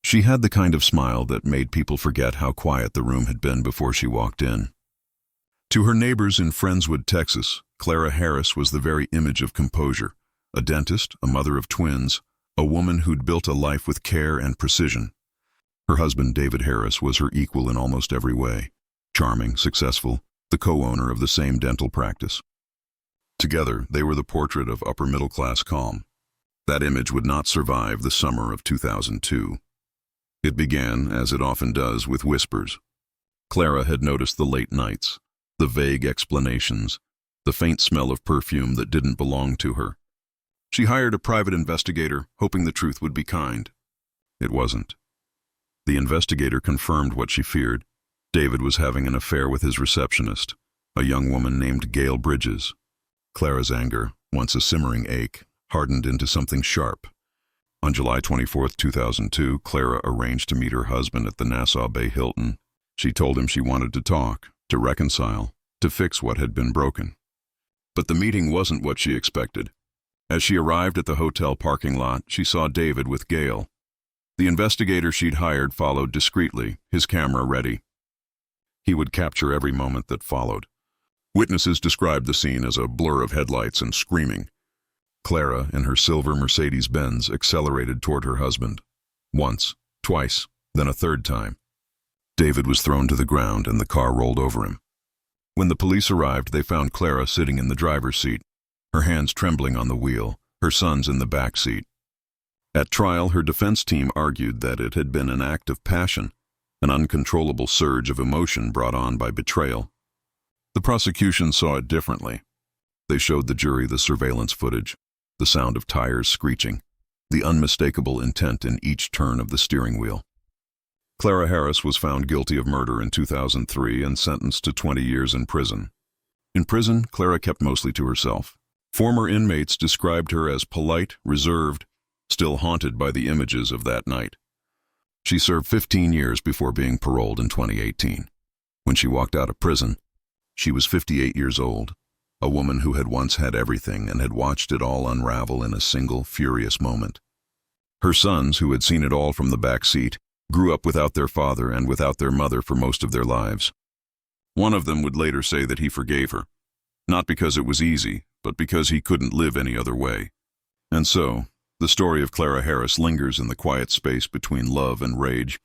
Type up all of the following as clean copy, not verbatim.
She had the kind of smile that made people forget how quiet the room had been before she walked in. To her neighbors in Friendswood, Texas, Clara Harris was the very image of composure, a dentist, a mother of twins, a woman who'd built a life with care and precision. Her husband, David Harris, was her equal in almost every way. Charming, successful, the co-owner of the same dental practice. Together, they were the portrait of upper-middle-class calm. That image would not survive the summer of 2002. It began, as it often does, with whispers. Clara had noticed the late nights, the vague explanations, the faint smell of perfume that didn't belong to her. She hired a private investigator, hoping the truth would be kind. It wasn't. The investigator confirmed what she feared. David was having an affair with his receptionist, a young woman named Gail Bridges. Clara's anger, once a simmering ache, hardened into something sharp. On July 24, 2002, Clara arranged to meet her husband at the Nassau Bay Hilton. She told him she wanted to talk, to reconcile, to fix what had been broken. But the meeting wasn't what she expected. As she arrived at the hotel parking lot, she saw David with Gail. The investigator she'd hired followed discreetly, his camera ready. He would capture every moment that followed. Witnesses described the scene as a blur of headlights and screaming. Clara, in her silver Mercedes-Benz, accelerated toward her husband. Once, twice, then a third time. David was thrown to the ground and the car rolled over him. When the police arrived, they found Clara sitting in the driver's seat, her hands trembling on the wheel, her sons in the back seat. At trial, her defense team argued that it had been an act of passion, an uncontrollable surge of emotion brought on by betrayal. The prosecution saw it differently. They showed the jury the surveillance footage, the sound of tires screeching, the unmistakable intent in each turn of the steering wheel. Clara Harris was found guilty of murder in 2003 and sentenced to 20 years in prison. In prison, Clara kept mostly to herself. Former inmates described her as polite, reserved, still haunted by the images of that night. She served 15 years before being paroled in 2018. When she walked out of prison, she was 58 years old, a woman who had once had everything and had watched it all unravel in a single furious moment. Her sons, who had seen it all from the back seat, grew up without their father and without their mother for most of their lives. One of them would later say that he forgave her, not because it was easy, but because he couldn't live any other way. And so, the story of Clara Harris lingers in the quiet space between love and rage,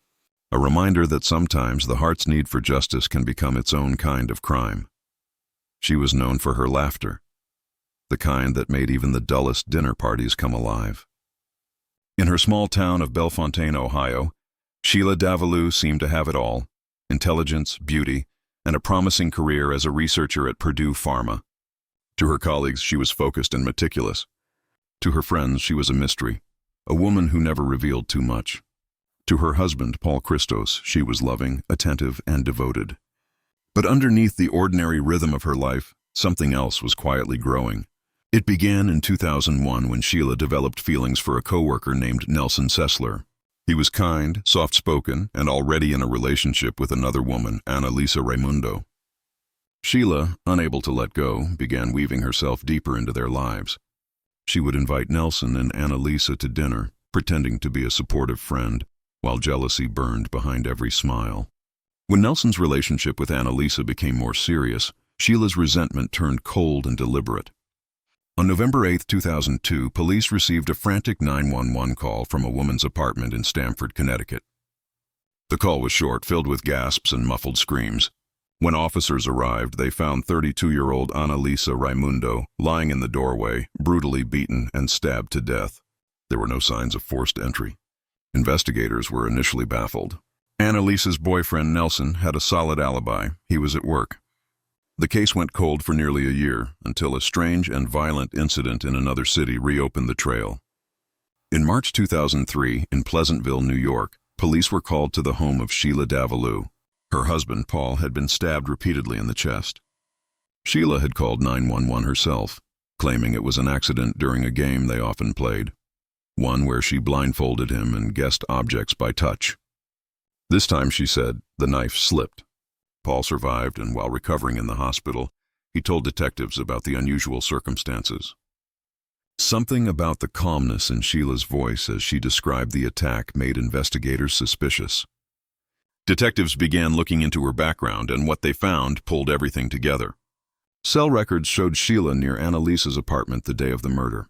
a reminder that sometimes the heart's need for justice can become its own kind of crime. She was known for her laughter, the kind that made even the dullest dinner parties come alive. In her small town of Bellefontaine, Ohio, Sheila Davalloo seemed to have it all: intelligence, beauty, and a promising career as a researcher at Purdue Pharma. To her colleagues, she was focused and meticulous. To her friends, she was a mystery, a woman who never revealed too much. To her husband, Paul Christos, she was loving, attentive, and devoted. But underneath the ordinary rhythm of her life, something else was quietly growing. It began in 2001 when Sheila developed feelings for a coworker named Nelson Sessler. He was kind, soft-spoken, and already in a relationship with another woman, Annalisa Raimundo. Sheila, unable to let go, began weaving herself deeper into their lives. She would invite Nelson and Annalisa to dinner, pretending to be a supportive friend, while jealousy burned behind every smile. When Nelson's relationship with Annalisa became more serious, Sheila's resentment turned cold and deliberate. On November 8, 2002, police received a frantic 911 call from a woman's apartment in Stamford, Connecticut. The call was short, filled with gasps and muffled screams. When officers arrived, they found 32-year-old Annalisa Raimundo lying in the doorway, brutally beaten and stabbed to death. There were no signs of forced entry. Investigators were initially baffled. Annalisa's boyfriend, Nelson, had a solid alibi. He was at work. The case went cold for nearly a year, until a strange and violent incident in another city reopened the trail. In March 2003, in Pleasantville, New York, police were called to the home of Sheila Davalloo. Her husband, Paul, had been stabbed repeatedly in the chest. Sheila had called 911 herself, claiming it was an accident during a game they often played, one where she blindfolded him and guessed objects by touch. This time, she said, the knife slipped. Paul survived, and while recovering in the hospital, he told detectives about the unusual circumstances. Something about the calmness in Sheila's voice as she described the attack made investigators suspicious. Detectives began looking into her background, and what they found pulled everything together. Cell records showed Sheila near Annalisa's apartment the day of the murder.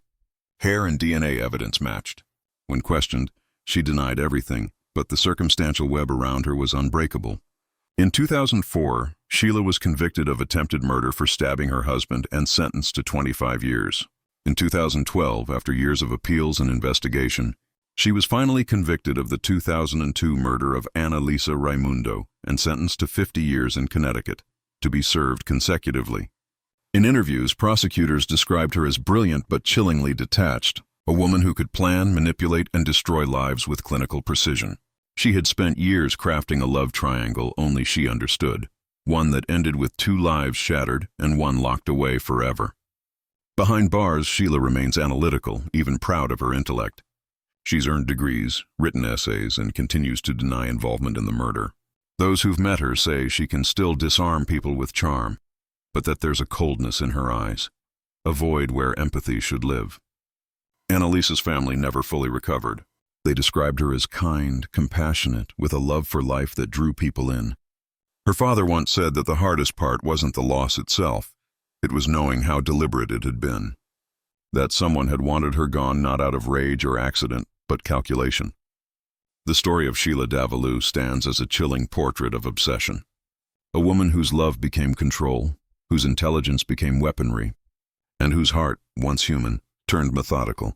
Hair and DNA evidence matched. When questioned, she denied everything, but the circumstantial web around her was unbreakable. In 2004, Sheila was convicted of attempted murder for stabbing her husband and sentenced to 25 years. In 2012, after years of appeals and investigation, she was finally convicted of the 2002 murder of Annalisa Raimundo and sentenced to 50 years in Connecticut, to be served consecutively. In interviews, prosecutors described her as brilliant but chillingly detached, a woman who could plan, manipulate, and destroy lives with clinical precision. She had spent years crafting a love triangle only she understood, one that ended with 2 lives shattered and 1 locked away forever. Behind bars, Sheila remains analytical, even proud of her intellect. She's earned degrees, written essays, and continues to deny involvement in the murder. Those who've met her say she can still disarm people with charm, but that there's a coldness in her eyes, a void where empathy should live. Annalisa's family never fully recovered. They described her as kind, compassionate, with a love for life that drew people in. Her father once said that the hardest part wasn't the loss itself, it was knowing how deliberate it had been. That someone had wanted her gone not out of rage or accident, but calculation. The story of Sheila Davalloo stands as a chilling portrait of obsession. A woman whose love became control, whose intelligence became weaponry, and whose heart, once human, turned methodical,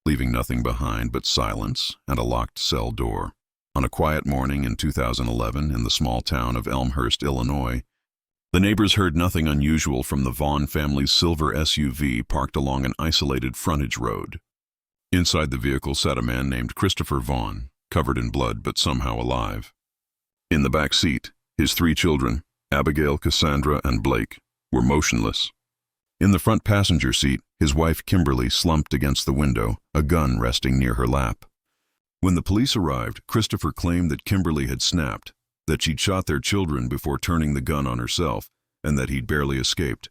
leaving nothing behind but silence and a locked cell door. On a quiet morning in 2011 in the small town of Elmhurst, Illinois, the neighbors heard nothing unusual from the Vaughn family's silver SUV parked along an isolated frontage road. Inside the vehicle sat a man named Christopher Vaughn, covered in blood but somehow alive. In the back seat, his 3 children, Abigail, Cassandra, and Blake, were motionless. In the front passenger seat, his wife Kimberly slumped against the window, a gun resting near her lap. When the police arrived, Christopher claimed that Kimberly had snapped, that she'd shot their children before turning the gun on herself, and that he'd barely escaped.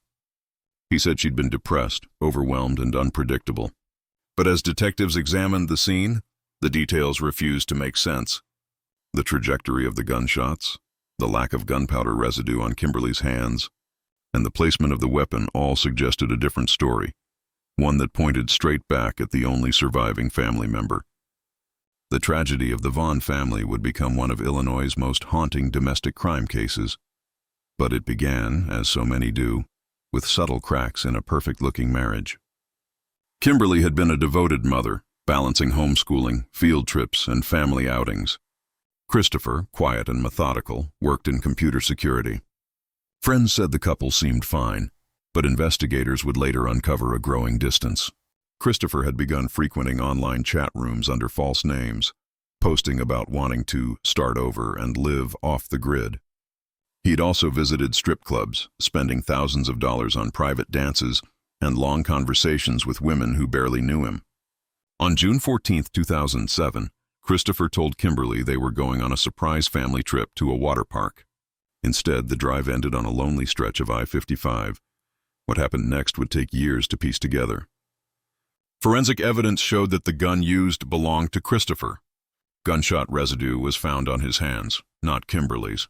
He said she'd been depressed, overwhelmed, and unpredictable. But as detectives examined the scene, the details refused to make sense. The trajectory of the gunshots, the lack of gunpowder residue on Kimberly's hands, and the placement of the weapon all suggested a different story, one that pointed straight back at the only surviving family member. The tragedy of the Vaughn family would become one of Illinois' most haunting domestic crime cases, but it began, as so many do, with subtle cracks in a perfect-looking marriage. Kimberly had been a devoted mother, balancing homeschooling, field trips, and family outings. Christopher, quiet and methodical, worked in computer security. Friends said the couple seemed fine, but investigators would later uncover a growing distance. Christopher had begun frequenting online chat rooms under false names, posting about wanting to start over and live off the grid. He'd also visited strip clubs, spending thousands of dollars on private dances and long conversations with women who barely knew him. On June 14, 2007, Christopher told Kimberly they were going on a surprise family trip to a water park. Instead, the drive ended on a lonely stretch of I-55. What happened next would take years to piece together. Forensic evidence showed that the gun used belonged to Christopher. Gunshot residue was found on his hands, not Kimberly's.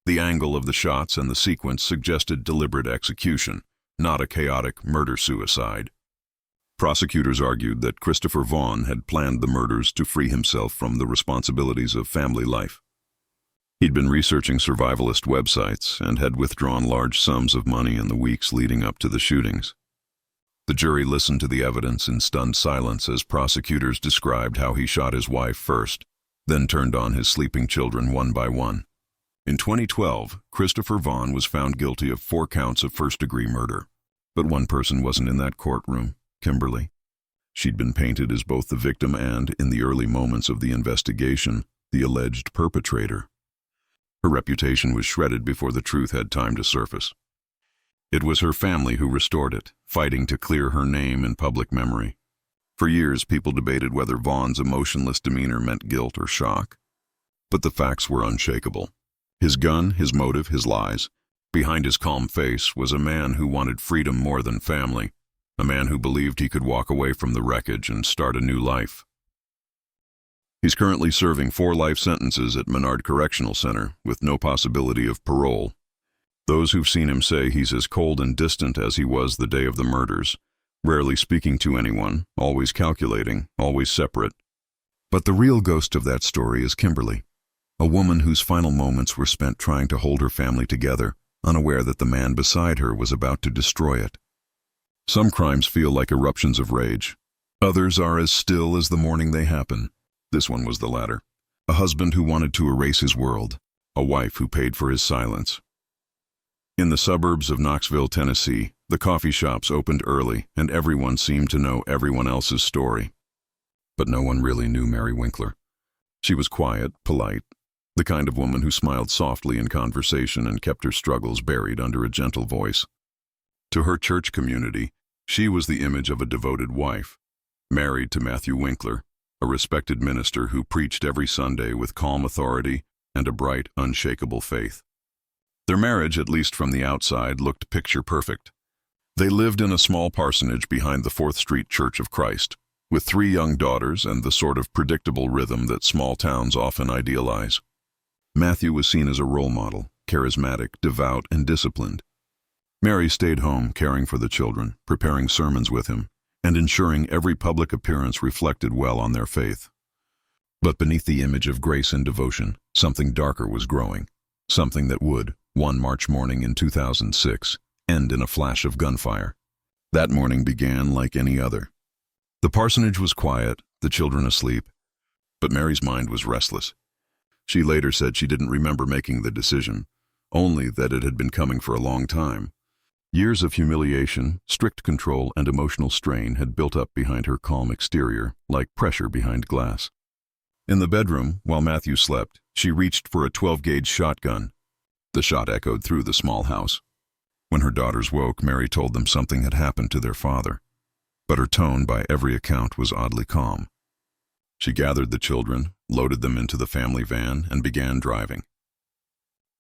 The angle of the shots and the sequence suggested deliberate execution, not a chaotic murder-suicide. Prosecutors argued that Christopher Vaughn had planned the murders to free himself from the responsibilities of family life. He'd been researching survivalist websites and had withdrawn large sums of money in the weeks leading up to the shootings. The jury listened to the evidence in stunned silence as prosecutors described how he shot his wife first, then turned on his sleeping children one by one. In 2012, Christopher Vaughn was found guilty of 4 counts of first-degree murder. But one person wasn't in that courtroom, Kimberly. She'd been painted as both the victim and, in the early moments of the investigation, the alleged perpetrator. Her reputation was shredded before the truth had time to surface. It was her family who restored it, fighting to clear her name in public memory. For years, people debated whether Vaughn's emotionless demeanor meant guilt or shock. But the facts were unshakable. His gun, his motive, his lies. Behind his calm face was a man who wanted freedom more than family, a man who believed he could walk away from the wreckage and start a new life. He's currently serving 4 life sentences at Menard Correctional Center with no possibility of parole. Those who've seen him say he's as cold and distant as he was the day of the murders, rarely speaking to anyone, always calculating, always separate. But the real ghost of that story is Kimberly, a woman whose final moments were spent trying to hold her family together, unaware that the man beside her was about to destroy it. Some crimes feel like eruptions of rage. Others are as still as the morning they happen. This one was the latter. A husband who wanted to erase his world. A wife who paid for his silence. In the suburbs of Knoxville, Tennessee, the coffee shops opened early and everyone seemed to know everyone else's story. But no one really knew Mary Winkler. She was quiet, polite, the kind of woman who smiled softly in conversation and kept her struggles buried under a gentle voice. To her church community, she was the image of a devoted wife, married to Matthew Winkler, a respected minister who preached every Sunday with calm authority and a bright, unshakable faith. Their marriage, at least from the outside, looked picture perfect. They lived in a small parsonage behind the 4th Street Church of Christ, with 3 young daughters and the sort of predictable rhythm that small towns often idealize. Matthew was seen as a role model, charismatic, devout, and disciplined. Mary stayed home, caring for the children, preparing sermons with him, and ensuring every public appearance reflected well on their faith. But beneath the image of grace and devotion, something darker was growing, something that would, one March morning in 2006, end in a flash of gunfire. That morning began like any other. The parsonage was quiet, the children asleep, but Mary's mind was restless. She later said she didn't remember making the decision, only that it had been coming for a long time. Years of humiliation, strict control, and emotional strain had built up behind her calm exterior, like pressure behind glass. In the bedroom, while Matthew slept, she reached for a 12-gauge shotgun. The shot echoed through the small house. When her daughters woke, Mary told them something had happened to their father, but her tone, by every account, was oddly calm. She gathered the children, loaded them into the family van, and began driving.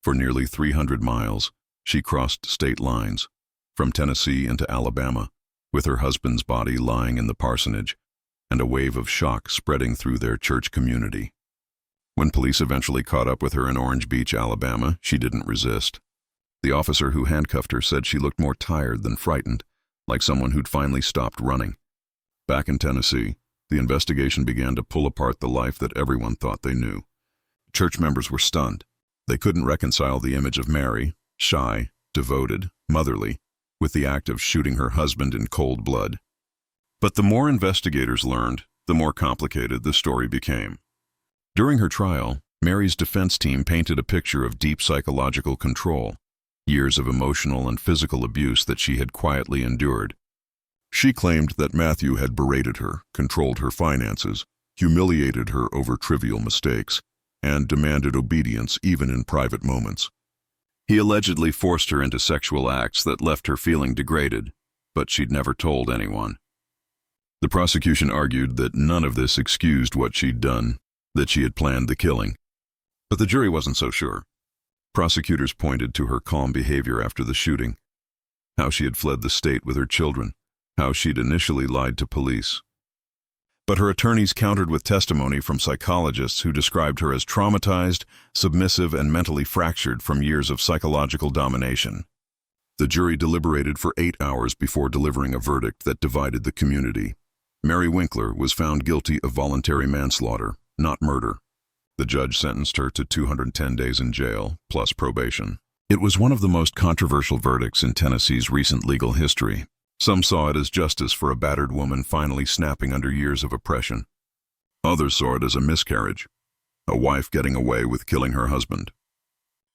For nearly 300 miles, she crossed state lines, from Tennessee into Alabama, with her husband's body lying in the parsonage, and a wave of shock spreading through their church community. When police eventually caught up with her in Orange Beach, Alabama, she didn't resist. The officer who handcuffed her said she looked more tired than frightened, like someone who'd finally stopped running. Back in Tennessee, the investigation began to pull apart the life that everyone thought they knew. Church members were stunned. They couldn't reconcile the image of Mary, shy, devoted, motherly, with the act of shooting her husband in cold blood. But the more investigators learned, the more complicated the story became. During her trial, Mary's defense team painted a picture of deep psychological control, years of emotional and physical abuse that she had quietly endured. She claimed that Matthew had berated her, controlled her finances, humiliated her over trivial mistakes, and demanded obedience even in private moments. He allegedly forced her into sexual acts that left her feeling degraded, but she'd never told anyone. The prosecution argued that none of this excused what she'd done, that she had planned the killing. But the jury wasn't so sure. Prosecutors pointed to her calm behavior after the shooting, how she had fled the state with her children, how she'd initially lied to police. But her attorneys countered with testimony from psychologists who described her as traumatized, submissive, and mentally fractured from years of psychological domination. The jury deliberated for 8 hours before delivering a verdict that divided the community. Mary Winkler was found guilty of voluntary manslaughter, not murder. The judge sentenced her to 210 days in jail, plus probation. It was one of the most controversial verdicts in Tennessee's recent legal history. Some saw it as justice for a battered woman finally snapping under years of oppression. Others saw it as a miscarriage, a wife getting away with killing her husband.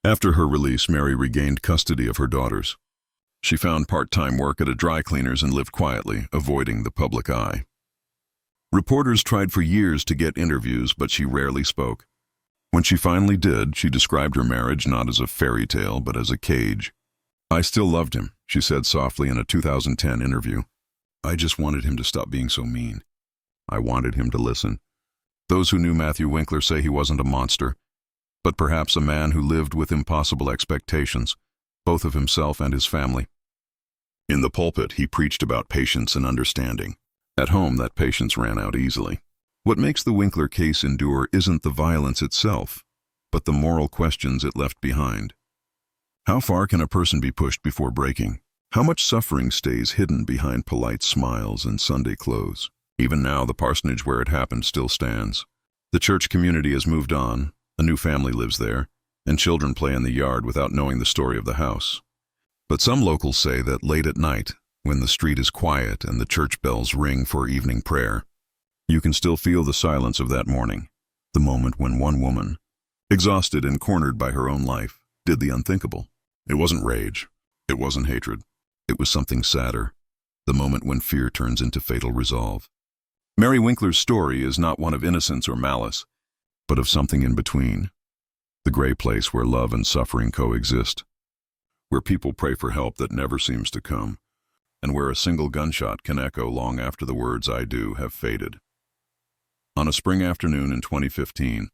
After her release, Mary regained custody of her daughters. She found part-time work at a dry cleaner's and lived quietly, avoiding the public eye. Reporters tried for years to get interviews, but she rarely spoke. When she finally did, she described her marriage not as a fairy tale, but as a cage. "I still loved him," she said softly in a 2010 interview. "I just wanted him to stop being so mean. I wanted him to listen." Those who knew Matthew Winkler say he wasn't a monster, but perhaps a man who lived with impossible expectations, both of himself and his family. In the pulpit, he preached about patience and understanding. At home, that patience ran out easily. What makes the Winkler case endure isn't the violence itself, but the moral questions it left behind. How far can a person be pushed before breaking? How much suffering stays hidden behind polite smiles and Sunday clothes? Even now, the parsonage where it happened still stands. The church community has moved on, a new family lives there, and children play in the yard without knowing the story of the house. But some locals say that late at night, when the street is quiet and the church bells ring for evening prayer, you can still feel the silence of that morning, the moment when one woman, exhausted and cornered by her own life, did the unthinkable. It wasn't rage. It wasn't hatred. It was something sadder, the moment when fear turns into fatal resolve. Mary Winkler's story is not one of innocence or malice, but of something in between. The gray place where love and suffering coexist, where people pray for help that never seems to come, and where a single gunshot can echo long after the words "I do" have faded. On a spring afternoon in 2015,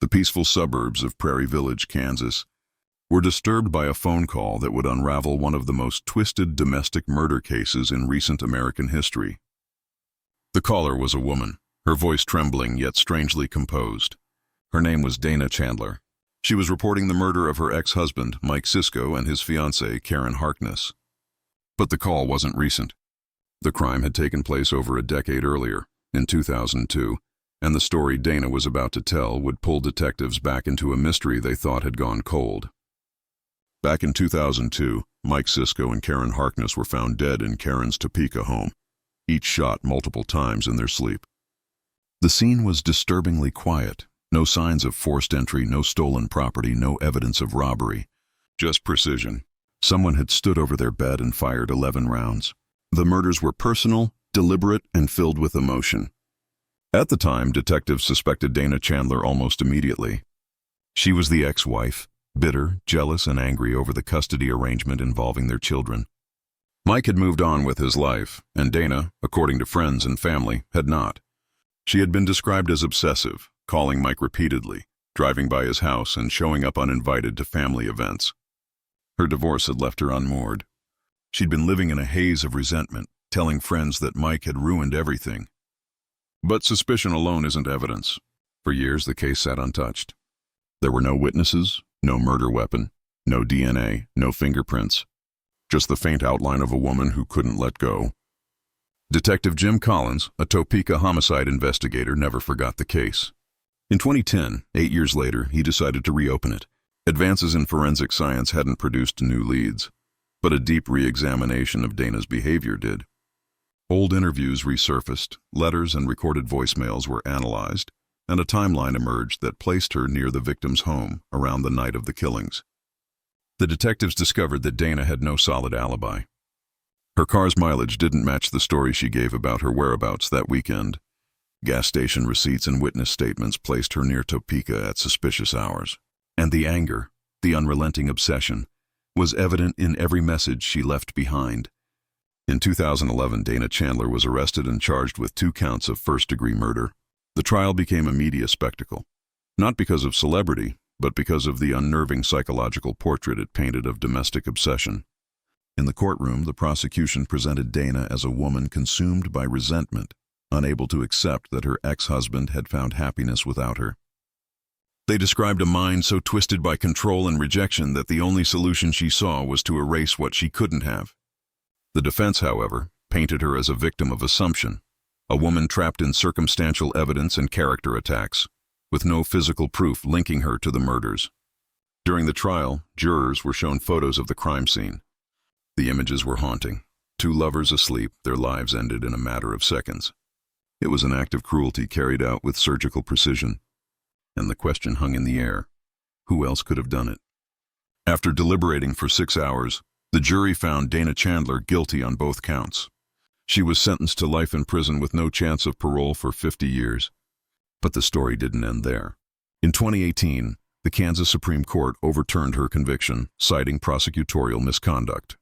the peaceful suburbs of Prairie Village, Kansas, were disturbed by a phone call that would unravel one of the most twisted domestic murder cases in recent American history. The caller was a woman, her voice trembling yet strangely composed. Her name was Dana Chandler. She was reporting the murder of her ex-husband, Mike Sisko, and his fiancée, Karen Harkness. But the call wasn't recent. The crime had taken place over a decade earlier, in 2002, and the story Dana was about to tell would pull detectives back into a mystery they thought had gone cold. Back in 2002, Mike Sisko and Karen Harkness were found dead in Karen's Topeka home, each shot multiple times in their sleep. The scene was disturbingly quiet. No signs of forced entry, no stolen property, no evidence of robbery. Just precision. Someone had stood over their bed and fired 11 rounds. The murders were personal, deliberate, and filled with emotion. At the time, detectives suspected Dana Chandler almost immediately. She was the ex-wife, bitter, jealous, and angry over the custody arrangement involving their children. Mike had moved on with his life, and Dana, according to friends and family, had not. She had been described as obsessive, calling Mike repeatedly, driving by his house and showing up uninvited to family events. Her divorce had left her unmoored. She'd been living in a haze of resentment, telling friends that Mike had ruined everything. But suspicion alone isn't evidence. For years, the case sat untouched. There were no witnesses, no murder weapon, no DNA, no fingerprints. Just the faint outline of a woman who couldn't let go. Detective Jim Collins, a Topeka homicide investigator, never forgot the case. In 2010, 8 years later, he decided to reopen it. Advances in forensic science hadn't produced new leads, but a deep re-examination of Dana's behavior did. Old interviews resurfaced, letters and recorded voicemails were analyzed, and a timeline emerged that placed her near the victim's home around the night of the killings. The detectives discovered that Dana had no solid alibi. Her car's mileage didn't match the story she gave about her whereabouts that weekend. Gas station receipts and witness statements placed her near Topeka at suspicious hours. And the anger, the unrelenting obsession, was evident in every message she left behind. In 2011, Dana Chandler was arrested and charged with 2 counts of first-degree murder. The trial became a media spectacle, not because of celebrity, but because of the unnerving psychological portrait it painted of domestic obsession. In the courtroom, the prosecution presented Dana as a woman consumed by resentment, unable to accept that her ex-husband had found happiness without her. They described a mind so twisted by control and rejection that the only solution she saw was to erase what she couldn't have. The defense, however, painted her as a victim of assumption, a woman trapped in circumstantial evidence and character attacks, with no physical proof linking her to the murders. During the trial, jurors were shown photos of the crime scene. The images were haunting. 2 lovers asleep, their lives ended in a matter of seconds. It was an act of cruelty carried out with surgical precision. And the question hung in the air: who else could have done it? After deliberating for 6 hours, the jury found Dana Chandler guilty on both counts. She was sentenced to life in prison with no chance of parole for 50 years. But the story didn't end there. In 2018, the Kansas Supreme Court overturned her conviction, citing prosecutorial misconduct.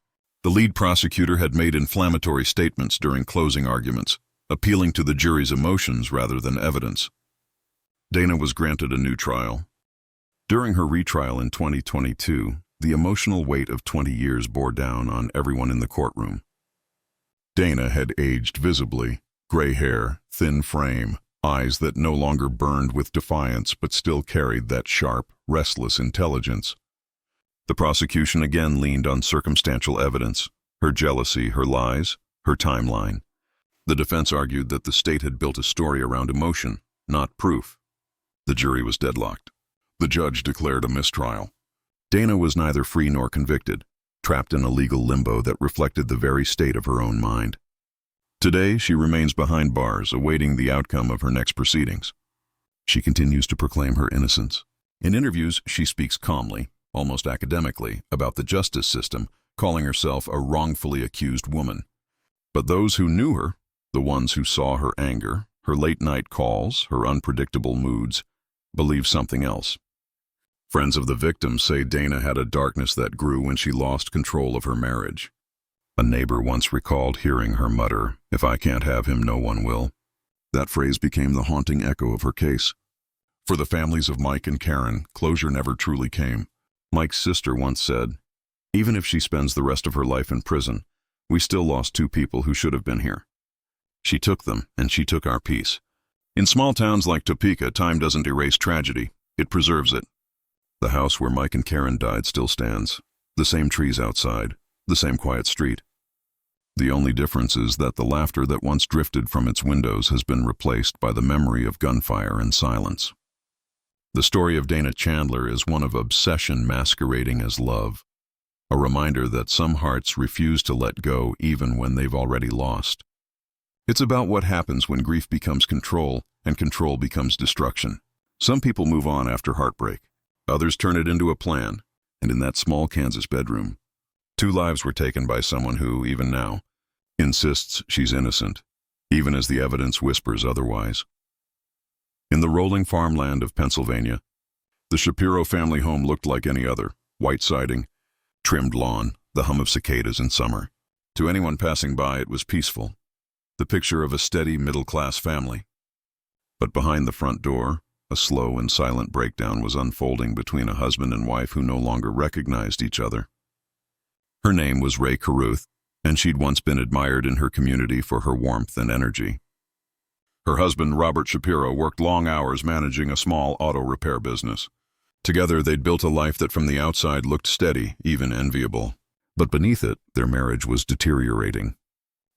The lead prosecutor had made inflammatory statements during closing arguments, appealing to the jury's emotions rather than evidence. Dana was granted a new trial. During her retrial in 2022, the emotional weight of 20 years bore down on everyone in the courtroom. Dana had aged visibly, gray hair, thin frame, eyes that no longer burned with defiance but still carried that sharp, restless intelligence. The prosecution again leaned on circumstantial evidence, her jealousy, her lies, her timeline. The defense argued that the state had built a story around emotion, not proof. The jury was deadlocked. The judge declared a mistrial. Dana was neither free nor convicted, trapped in a legal limbo that reflected the very state of her own mind. Today, she remains behind bars, awaiting the outcome of her next proceedings. She continues to proclaim her innocence. In interviews, she speaks calmly, almost academically, about the justice system, calling herself a wrongfully accused woman. But those who knew her, the ones who saw her anger, her late-night calls, her unpredictable moods, believe something else. Friends of the victim say Dana had a darkness that grew when she lost control of her marriage. A neighbor once recalled hearing her mutter, "If I can't have him, no one will." That phrase became the haunting echo of her case. For the families of Mike and Karen, closure never truly came. Mike's sister once said, "Even if she spends the rest of her life in prison, we still lost two people who should have been here. She took them, and she took our peace." In small towns like Topeka, time doesn't erase tragedy, it preserves it. The house where Mike and Karen died still stands. The same trees outside, the same quiet street. The only difference is that the laughter that once drifted from its windows has been replaced by the memory of gunfire and silence. The story of Dana Chandler is one of obsession masquerading as love, a reminder that some hearts refuse to let go even when they've already lost. It's about what happens when grief becomes control and control becomes destruction. Some people move on after heartbreak. Others turn it into a plan, and in that small Kansas bedroom, 2 lives were taken by someone who, even now, insists she's innocent, even as the evidence whispers otherwise. In the rolling farmland of Pennsylvania, the Shapiro family home looked like any other: white siding, trimmed lawn, the hum of cicadas in summer. To anyone passing by, it was peaceful, the picture of a steady middle-class family. But behind the front door, a slow and silent breakdown was unfolding between a husband and wife who no longer recognized each other. Her name was Ray Carruth, and she'd once been admired in her community for her warmth and energy. Her husband, Robert Shapiro, worked long hours managing a small auto repair business. Together, they'd built a life that from the outside looked steady, even enviable. But beneath it, their marriage was deteriorating.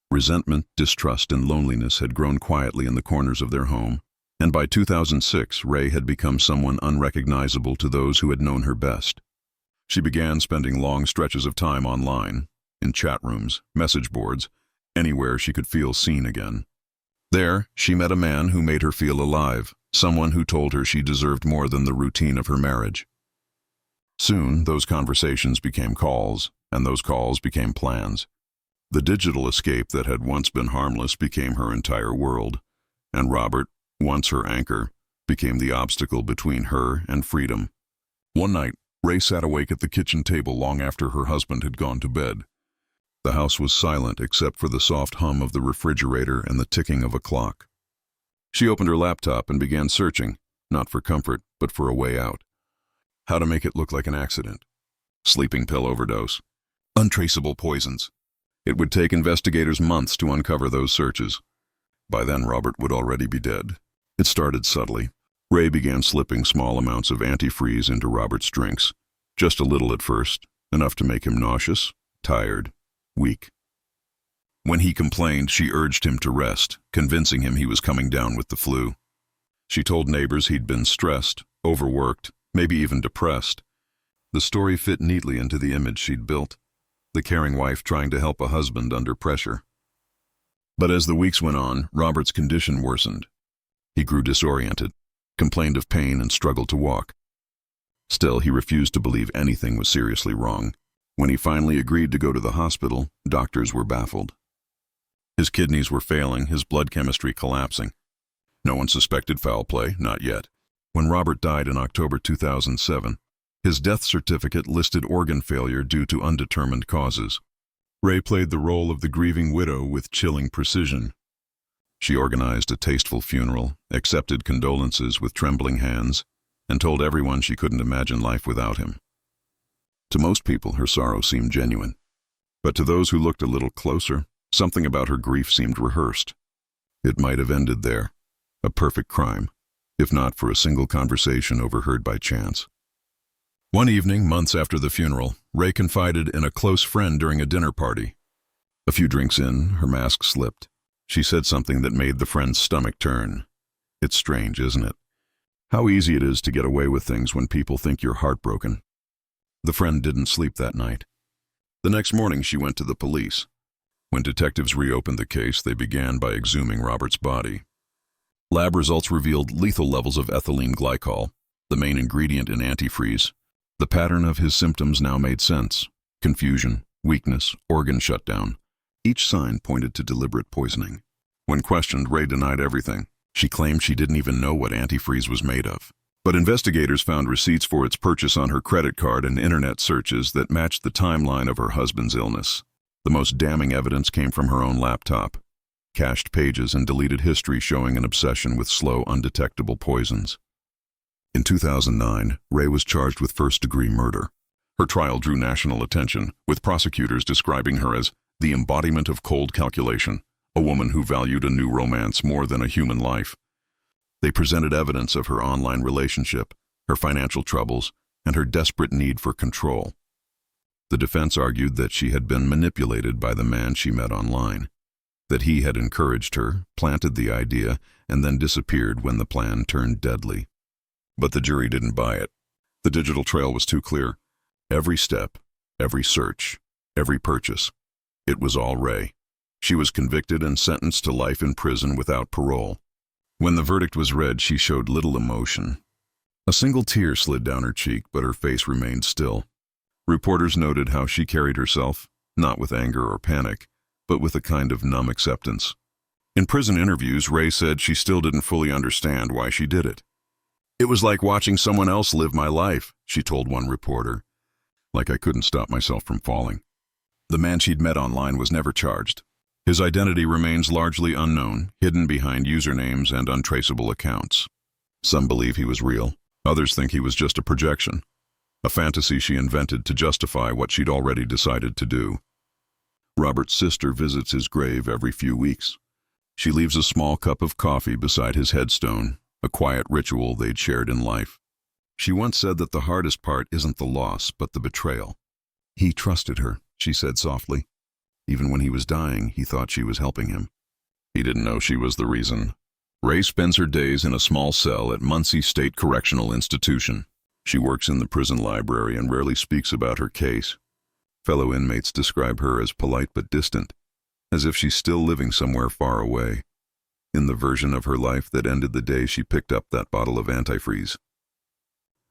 Resentment, distrust, and loneliness had grown quietly in the corners of their home, and by 2006, Ray had become someone unrecognizable to those who had known her best. She began spending long stretches of time online, in chat rooms, message boards, anywhere she could feel seen again. There, she met a man who made her feel alive, someone who told her she deserved more than the routine of her marriage. Soon, those conversations became calls, and those calls became plans. The digital escape that had once been harmless became her entire world, and Robert, once her anchor, became the obstacle between her and freedom. One night, Ray sat awake at the kitchen table long after her husband had gone to bed. The house was silent except for the soft hum of the refrigerator and the ticking of a clock. She opened her laptop and began searching, not for comfort, but for a way out. How to make it look like an accident. Sleeping pill overdose. Untraceable poisons. It would take investigators months to uncover those searches. By then, Robert would already be dead. It started subtly. Ray began slipping small amounts of antifreeze into Robert's drinks. Just a little at first, enough to make him nauseous, tired, weak. When he complained, she urged him to rest, convincing him he was coming down with the flu. She told neighbors he'd been stressed, overworked, maybe even depressed. The story fit neatly into the image she'd built, the caring wife trying to help a husband under pressure. But as the weeks went on, Robert's condition worsened. He grew disoriented, complained of pain, and struggled to walk. Still, he refused to believe anything was seriously wrong. When he finally agreed to go to the hospital, doctors were baffled. His kidneys were failing, his blood chemistry collapsing. No one suspected foul play, not yet. When Robert died in October 2007, his death certificate listed organ failure due to undetermined causes. Ray played the role of the grieving widow with chilling precision. She organized a tasteful funeral, accepted condolences with trembling hands, and told everyone she couldn't imagine life without him. To most people, her sorrow seemed genuine. But to those who looked a little closer, Something about her grief seemed rehearsed. It might have ended there, a perfect crime, if not for a single conversation overheard by chance. One evening, months after the funeral, Ray confided in a close friend during a dinner party. A few drinks in, her mask slipped. She said something that made the friend's stomach turn. It's strange, isn't it? How easy it is to get away with things when people think you're heartbroken. The friend didn't sleep that night. The next morning, she went to the police. When detectives reopened the case, they began by exhuming Robert's body. Lab results revealed lethal levels of ethylene glycol, the main ingredient in antifreeze. The pattern of his symptoms now made sense. Confusion, weakness, organ shutdown. Each sign pointed to deliberate poisoning. When questioned, Ray denied everything. She claimed she didn't even know what antifreeze was made of. But investigators found receipts for its purchase on her credit card and internet searches that matched the timeline of her husband's illness. The most damning evidence came from her own laptop. Cached pages and deleted history showing an obsession with slow, undetectable poisons. In 2009, Ray was charged with first-degree murder. Her trial drew national attention, with prosecutors describing her as the embodiment of cold calculation, a woman who valued a new romance more than a human life. They presented evidence of her online relationship, her financial troubles, and her desperate need for control. The defense argued that she had been manipulated by the man she met online, that he had encouraged her, planted the idea, and then disappeared when the plan turned deadly. But the jury didn't buy it. The digital trail was too clear. Every step, every search, every purchase. It was all Ray. She was convicted and sentenced to life in prison without parole. When the verdict was read, she showed little emotion. A single tear slid down her cheek, but her face remained still. Reporters noted how she carried herself, not with anger or panic, but with a kind of numb acceptance. In prison interviews, Ray said she still didn't fully understand why she did it. "It was like watching someone else live my life," she told one reporter. "Like I couldn't stop myself from falling." The man she'd met online was never charged. His identity remains largely unknown, hidden behind usernames and untraceable accounts. Some believe he was real. Others think he was just a projection, a fantasy she invented to justify what she'd already decided to do. Robert's sister visits his grave every few weeks. She leaves a small cup of coffee beside his headstone, a quiet ritual they'd shared in life. She once said that the hardest part isn't the loss, but the betrayal. "He trusted her," she said softly. Even when he was dying, he thought she was helping him. He didn't know she was the reason. Ray spends her days in a small cell at Muncie State Correctional Institution. She works in the prison library and rarely speaks about her case. Fellow inmates describe her as polite but distant, as if she's still living somewhere far away, in the version of her life that ended the day she picked up that bottle of antifreeze.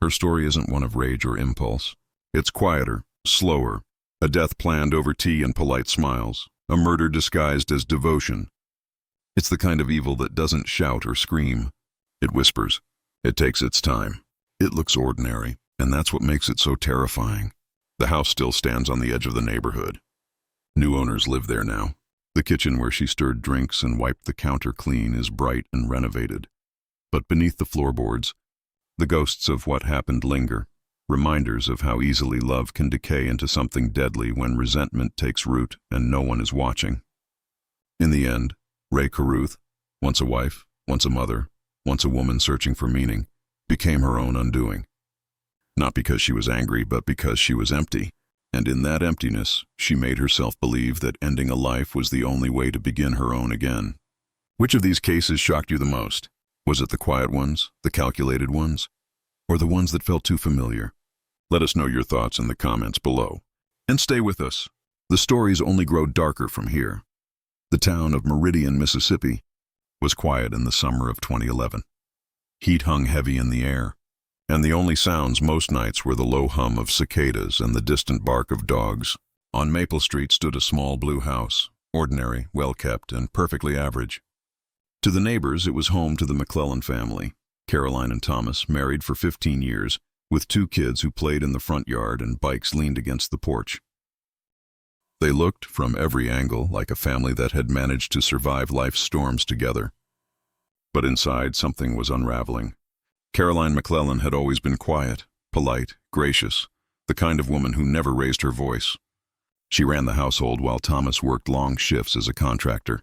Her story isn't one of rage or impulse. It's quieter, slower, a death planned over tea and polite smiles, a murder disguised as devotion. It's the kind of evil that doesn't shout or scream. It whispers. It takes its time. It looks ordinary, and that's what makes it so terrifying. The house still stands on the edge of the neighborhood. New owners live there now. The kitchen where she stirred drinks and wiped the counter clean is bright and renovated. But beneath the floorboards, the ghosts of what happened linger, reminders of how easily love can decay into something deadly when resentment takes root and no one is watching. In the end, Ray Carruth, once a wife, once a mother, once a woman searching for meaning, became her own undoing. Not because she was angry, but because she was empty. And in that emptiness, she made herself believe that ending a life was the only way to begin her own again. Which of these cases shocked you the most? Was it the quiet ones, the calculated ones, or the ones that felt too familiar? Let us know your thoughts in the comments below. And stay with us. The stories only grow darker from here. The town of Meridian, Mississippi, was quiet in the summer of 2011. Heat hung heavy in the air, and the only sounds most nights were the low hum of cicadas and the distant bark of dogs. On Maple Street stood a small blue house, ordinary, well-kept, and perfectly average. To the neighbors, it was home to the McLellan family, Caroline and Thomas, married for 15 years, with 2 kids who played in the front yard and bikes leaned against the porch. They looked, from every angle, like a family that had managed to survive life's storms together. But inside, something was unraveling. Caroline McLellan had always been quiet, polite, gracious, the kind of woman who never raised her voice. She ran the household while Thomas worked long shifts as a contractor.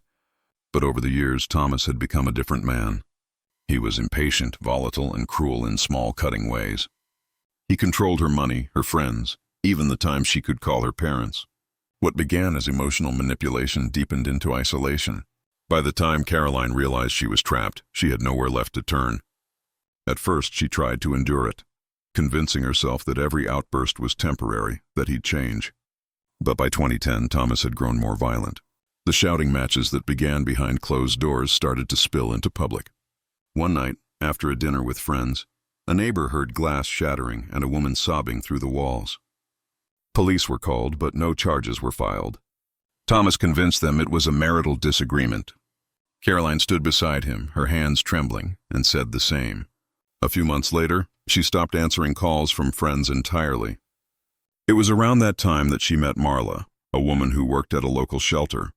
But over the years, Thomas had become a different man. He was impatient, volatile, and cruel in small, cutting ways. He controlled her money, her friends, even the time she could call her parents. What began as emotional manipulation deepened into isolation. By the time Caroline realized she was trapped, she had nowhere left to turn. At first, she tried to endure it, convincing herself that every outburst was temporary, that he'd change. But by 2010, Thomas had grown more violent. The shouting matches that began behind closed doors started to spill into public. One night, after a dinner with friends, a neighbor heard glass shattering and a woman sobbing through the walls. Police were called, but no charges were filed. Thomas convinced them it was a marital disagreement. Caroline stood beside him, her hands trembling, and said the same. A few months later, she stopped answering calls from friends entirely. It was around that time that she met Marla, a woman who worked at a local shelter.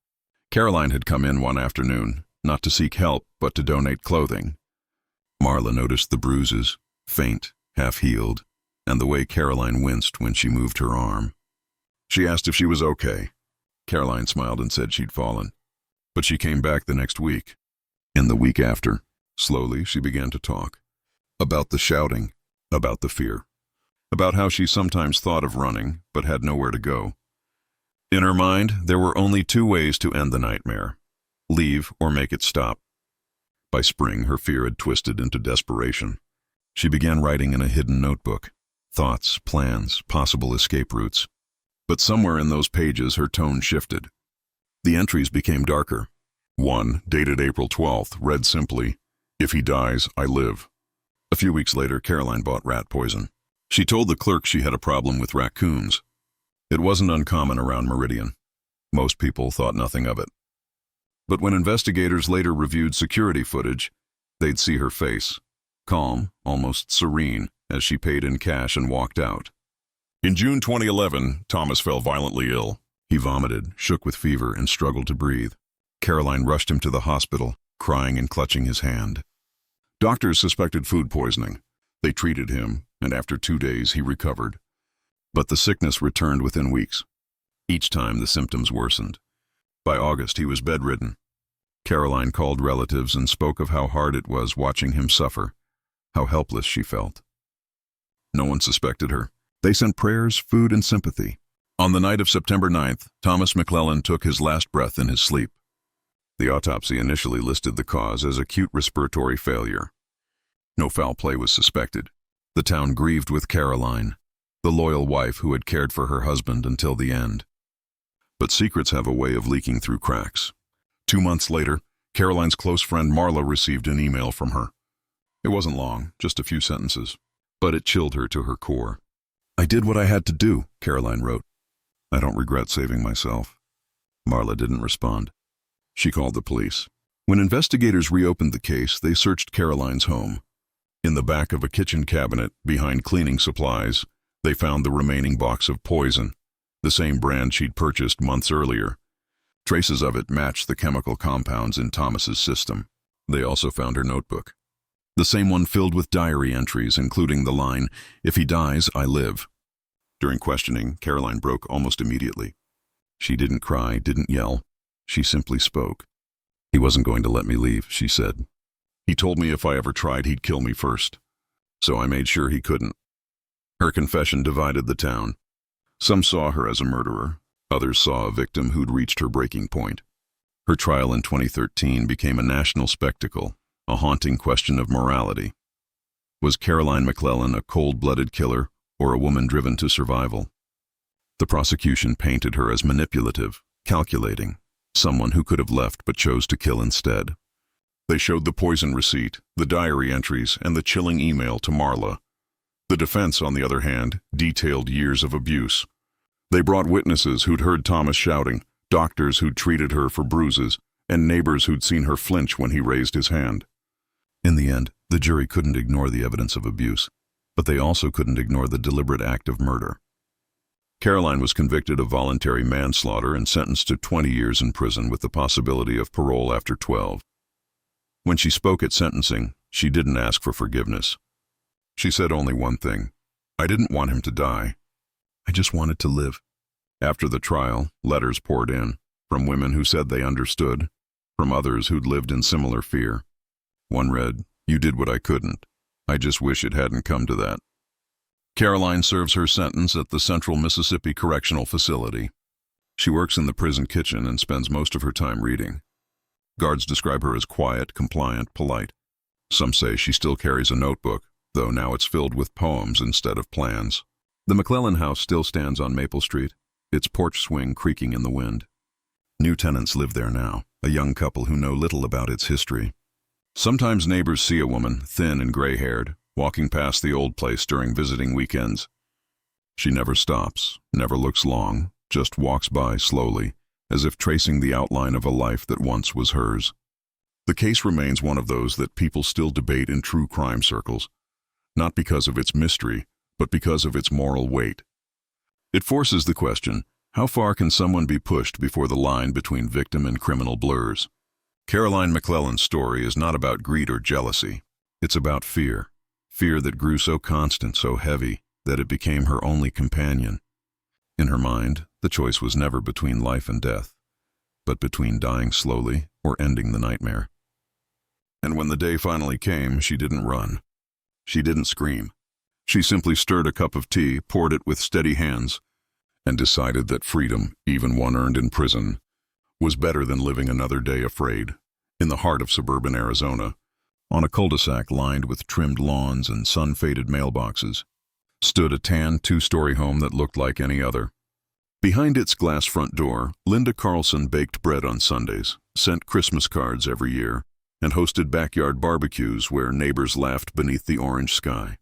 Caroline had come in one afternoon, not to seek help, but to donate clothing. Marla noticed the bruises, faint, half-healed, and the way Caroline winced when she moved her arm. She asked if she was okay. Caroline smiled and said she'd fallen. But she came back the next week. In the week after, slowly she began to talk. About the shouting, about the fear, about how she sometimes thought of running, but had nowhere to go. In her mind, there were only two ways to end the nightmare: leave or make it stop. By spring, her fear had twisted into desperation. She began writing in a hidden notebook, thoughts, plans, possible escape routes. But somewhere in those pages, her tone shifted. The entries became darker. One, dated April 12th, read simply, "If he dies, I live." A few weeks later, Caroline bought rat poison. She told the clerk she had a problem with raccoons. It wasn't uncommon around Meridian. Most people thought nothing of it. But when investigators later reviewed security footage, they'd see her face, calm, almost serene, as she paid in cash and walked out. In June 2011, Thomas fell violently ill. He vomited, shook with fever, and struggled to breathe. Caroline rushed him to the hospital, crying and clutching his hand. Doctors suspected food poisoning. They treated him, and after 2 days he recovered. But the sickness returned within weeks. Each time the symptoms worsened. By August he was bedridden. Caroline called relatives and spoke of how hard it was watching him suffer, how helpless she felt. No one suspected her. They sent prayers, food, and sympathy. On the night of September 9th, Thomas McLellan took his last breath in his sleep. The autopsy initially listed the cause as acute respiratory failure. No foul play was suspected. The town grieved with Caroline, the loyal wife who had cared for her husband until the end. But secrets have a way of leaking through cracks. 2 months later, Caroline's close friend Marla received an email from her. It wasn't long, just a few sentences, but it chilled her to her core. "I did what I had to do," Caroline wrote. "I don't regret saving myself." Marla didn't respond. She called the police. When investigators reopened the case, they searched Caroline's home. In the back of a kitchen cabinet, behind cleaning supplies, they found the remaining box of poison, the same brand she'd purchased months earlier. Traces of it matched the chemical compounds in Thomas's system. They also found her notebook, the same one filled with diary entries, including the line, "If he dies, I live." During questioning, Caroline broke almost immediately. She didn't cry, didn't yell. She simply spoke. "He wasn't going to let me leave," she said. "He told me if I ever tried, he'd kill me first. So I made sure he couldn't." Her confession divided the town. Some saw her as a murderer. Others saw a victim who'd reached her breaking point. Her trial in 2013 became a national spectacle, a haunting question of morality. Was Caroline McLellan a cold-blooded killer or a woman driven to survival? The prosecution painted her as manipulative, calculating, someone who could have left but chose to kill instead. They showed the poison receipt, the diary entries, and the chilling email to Marla. The defense, on the other hand, detailed years of abuse. They brought witnesses who'd heard Thomas shouting, doctors who'd treated her for bruises, and neighbors who'd seen her flinch when he raised his hand. In the end, the jury couldn't ignore the evidence of abuse, but they also couldn't ignore the deliberate act of murder. Caroline was convicted of voluntary manslaughter and sentenced to 20 years in prison with the possibility of parole after 12. When she spoke at sentencing, she didn't ask for forgiveness. She said only one thing: "I didn't want him to die. I just wanted to live." After the trial, letters poured in, from women who said they understood, from others who'd lived in similar fear. One read, "You did what I couldn't. I just wish it hadn't come to that." Caroline serves her sentence at the Central Mississippi Correctional Facility. She works in the prison kitchen and spends most of her time reading. Guards describe her as quiet, compliant, polite. Some say she still carries a notebook, though now it's filled with poems instead of plans. The McLellan house still stands on Maple Street, its porch swing creaking in the wind. New tenants live there now, a young couple who know little about its history. Sometimes neighbors see a woman, thin and gray-haired, walking past the old place during visiting weekends. She never stops, never looks long, just walks by slowly, as if tracing the outline of a life that once was hers. The case remains one of those that people still debate in true crime circles, not because of its mystery, but because of its moral weight. It forces the question, how far can someone be pushed before the line between victim and criminal blurs? Caroline McLellan's story is not about greed or jealousy. It's about fear. Fear that grew so constant, so heavy, that it became her only companion. In her mind, the choice was never between life and death, but between dying slowly or ending the nightmare. And when the day finally came, she didn't run. She didn't scream. She simply stirred a cup of tea, poured it with steady hands, and decided that freedom, even one earned in prison, was better than living another day afraid. In the heart of suburban Arizona, on a cul-de-sac lined with trimmed lawns and sun-faded mailboxes, stood a tan two-story home that looked like any other. Behind its glass front door, Linda Carlson baked bread on Sundays, sent Christmas cards every year, and hosted backyard barbecues where neighbors laughed beneath the orange sky.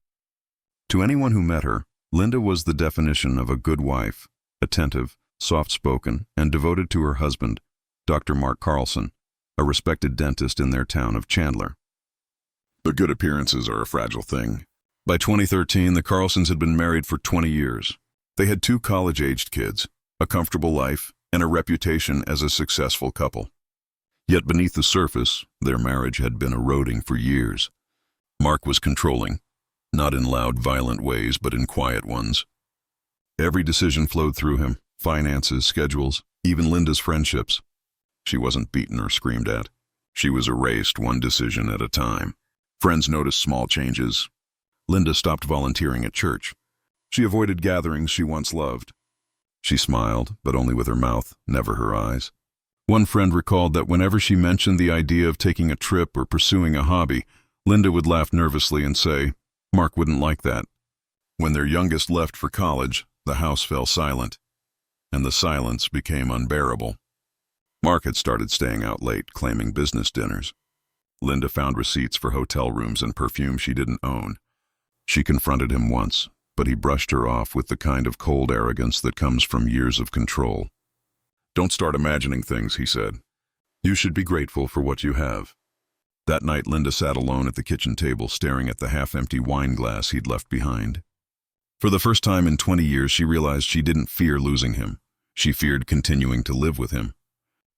To anyone who met her, Linda was the definition of a good wife, attentive, soft-spoken, and devoted to her husband, Dr. Mark Carlson, a respected dentist in their town of Chandler. But good appearances are a fragile thing. By 2013, the Carlsons had been married for 20 years. They had 2 college-aged kids, a comfortable life, and a reputation as a successful couple. Yet beneath the surface, their marriage had been eroding for years. Mark was controlling, not in loud, violent ways, but in quiet ones. Every decision flowed through him, finances, schedules, even Linda's friendships. She wasn't beaten or screamed at. She was erased one decision at a time. Friends noticed small changes. Linda stopped volunteering at church. She avoided gatherings she once loved. She smiled, but only with her mouth, never her eyes. One friend recalled that whenever she mentioned the idea of taking a trip or pursuing a hobby, Linda would laugh nervously and say, "Mark wouldn't like that." When their youngest left for college, the house fell silent, and the silence became unbearable. Mark had started staying out late, claiming business dinners. Linda found receipts for hotel rooms and perfume she didn't own. She confronted him once, but he brushed her off with the kind of cold arrogance that comes from years of control. "Don't start imagining things," he said. "You should be grateful for what you have." That night, Linda sat alone at the kitchen table, staring at the half-empty wine glass he'd left behind. For the first time in 20 years, she realized she didn't fear losing him. She feared continuing to live with him.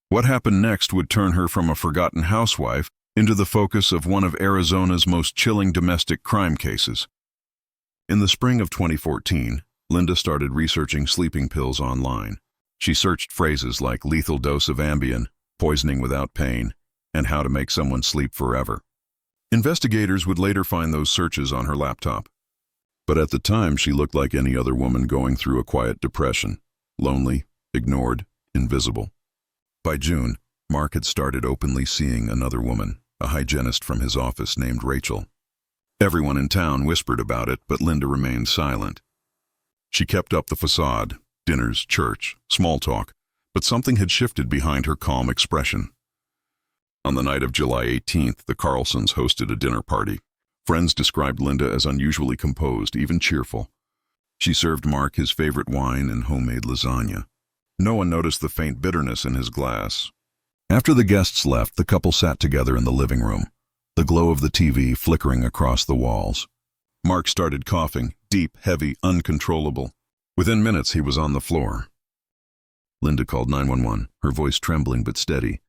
What happened next would turn her from a forgotten housewife into the focus of one of Arizona's most chilling domestic crime cases. In the spring of 2014, Linda started researching sleeping pills online. She searched phrases like lethal dose of Ambien, poisoning without pain, and how to make someone sleep forever. Investigators would later find those searches on her laptop. But at the time, she looked like any other woman going through a quiet depression, lonely, ignored, invisible. By June, Mark had started openly seeing another woman, a hygienist from his office named Rachel. Everyone in town whispered about it, but Linda remained silent. She kept up the facade, dinners, church, small talk, but something had shifted behind her calm expression. On the night of July 18th, the Carlsons hosted a dinner party. Friends described Linda as unusually composed, even cheerful. She served Mark his favorite wine and homemade lasagna. No one noticed the faint bitterness in his glass. After the guests left, the couple sat together in the living room, the glow of the TV flickering across the walls. Mark started coughing, deep, heavy, uncontrollable. Within minutes, he was on the floor. Linda called 911, her voice trembling but steady.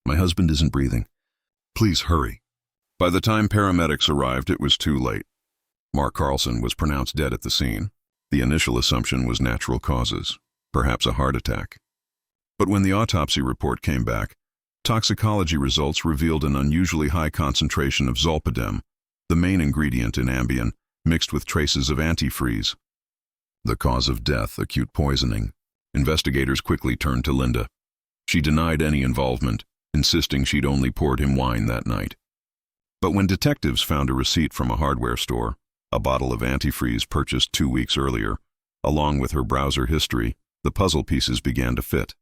"My husband isn't breathing. Please hurry." By the time paramedics arrived, it was too late. Mark Carlson was pronounced dead at the scene. The initial assumption was natural causes. perhaps a heart attack. But when the autopsy report came back, toxicology results revealed an unusually high concentration of zolpidem, the main ingredient in Ambien, mixed with traces of antifreeze. The cause of death, acute poisoning. Investigators quickly turned to Linda. She denied any involvement, insisting she'd only poured him wine that night. But when detectives found a receipt from a hardware store, a bottle of antifreeze purchased 2 weeks earlier, along with her browser history, the puzzle pieces began to fit.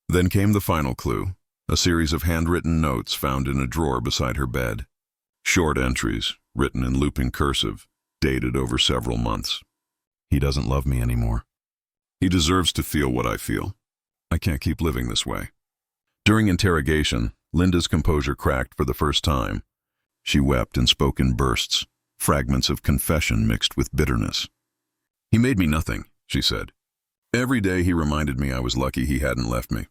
Then came the final clue, a series of handwritten notes found in a drawer beside her bed. Short entries, written in looping cursive, dated over several months. He doesn't love me anymore. He deserves to feel what I feel. I can't keep living this way. During interrogation, Linda's composure cracked for the first time. She wept and spoke in bursts, fragments of confession mixed with bitterness. He made me nothing, she said. Every day he reminded me I was lucky he hadn't left me.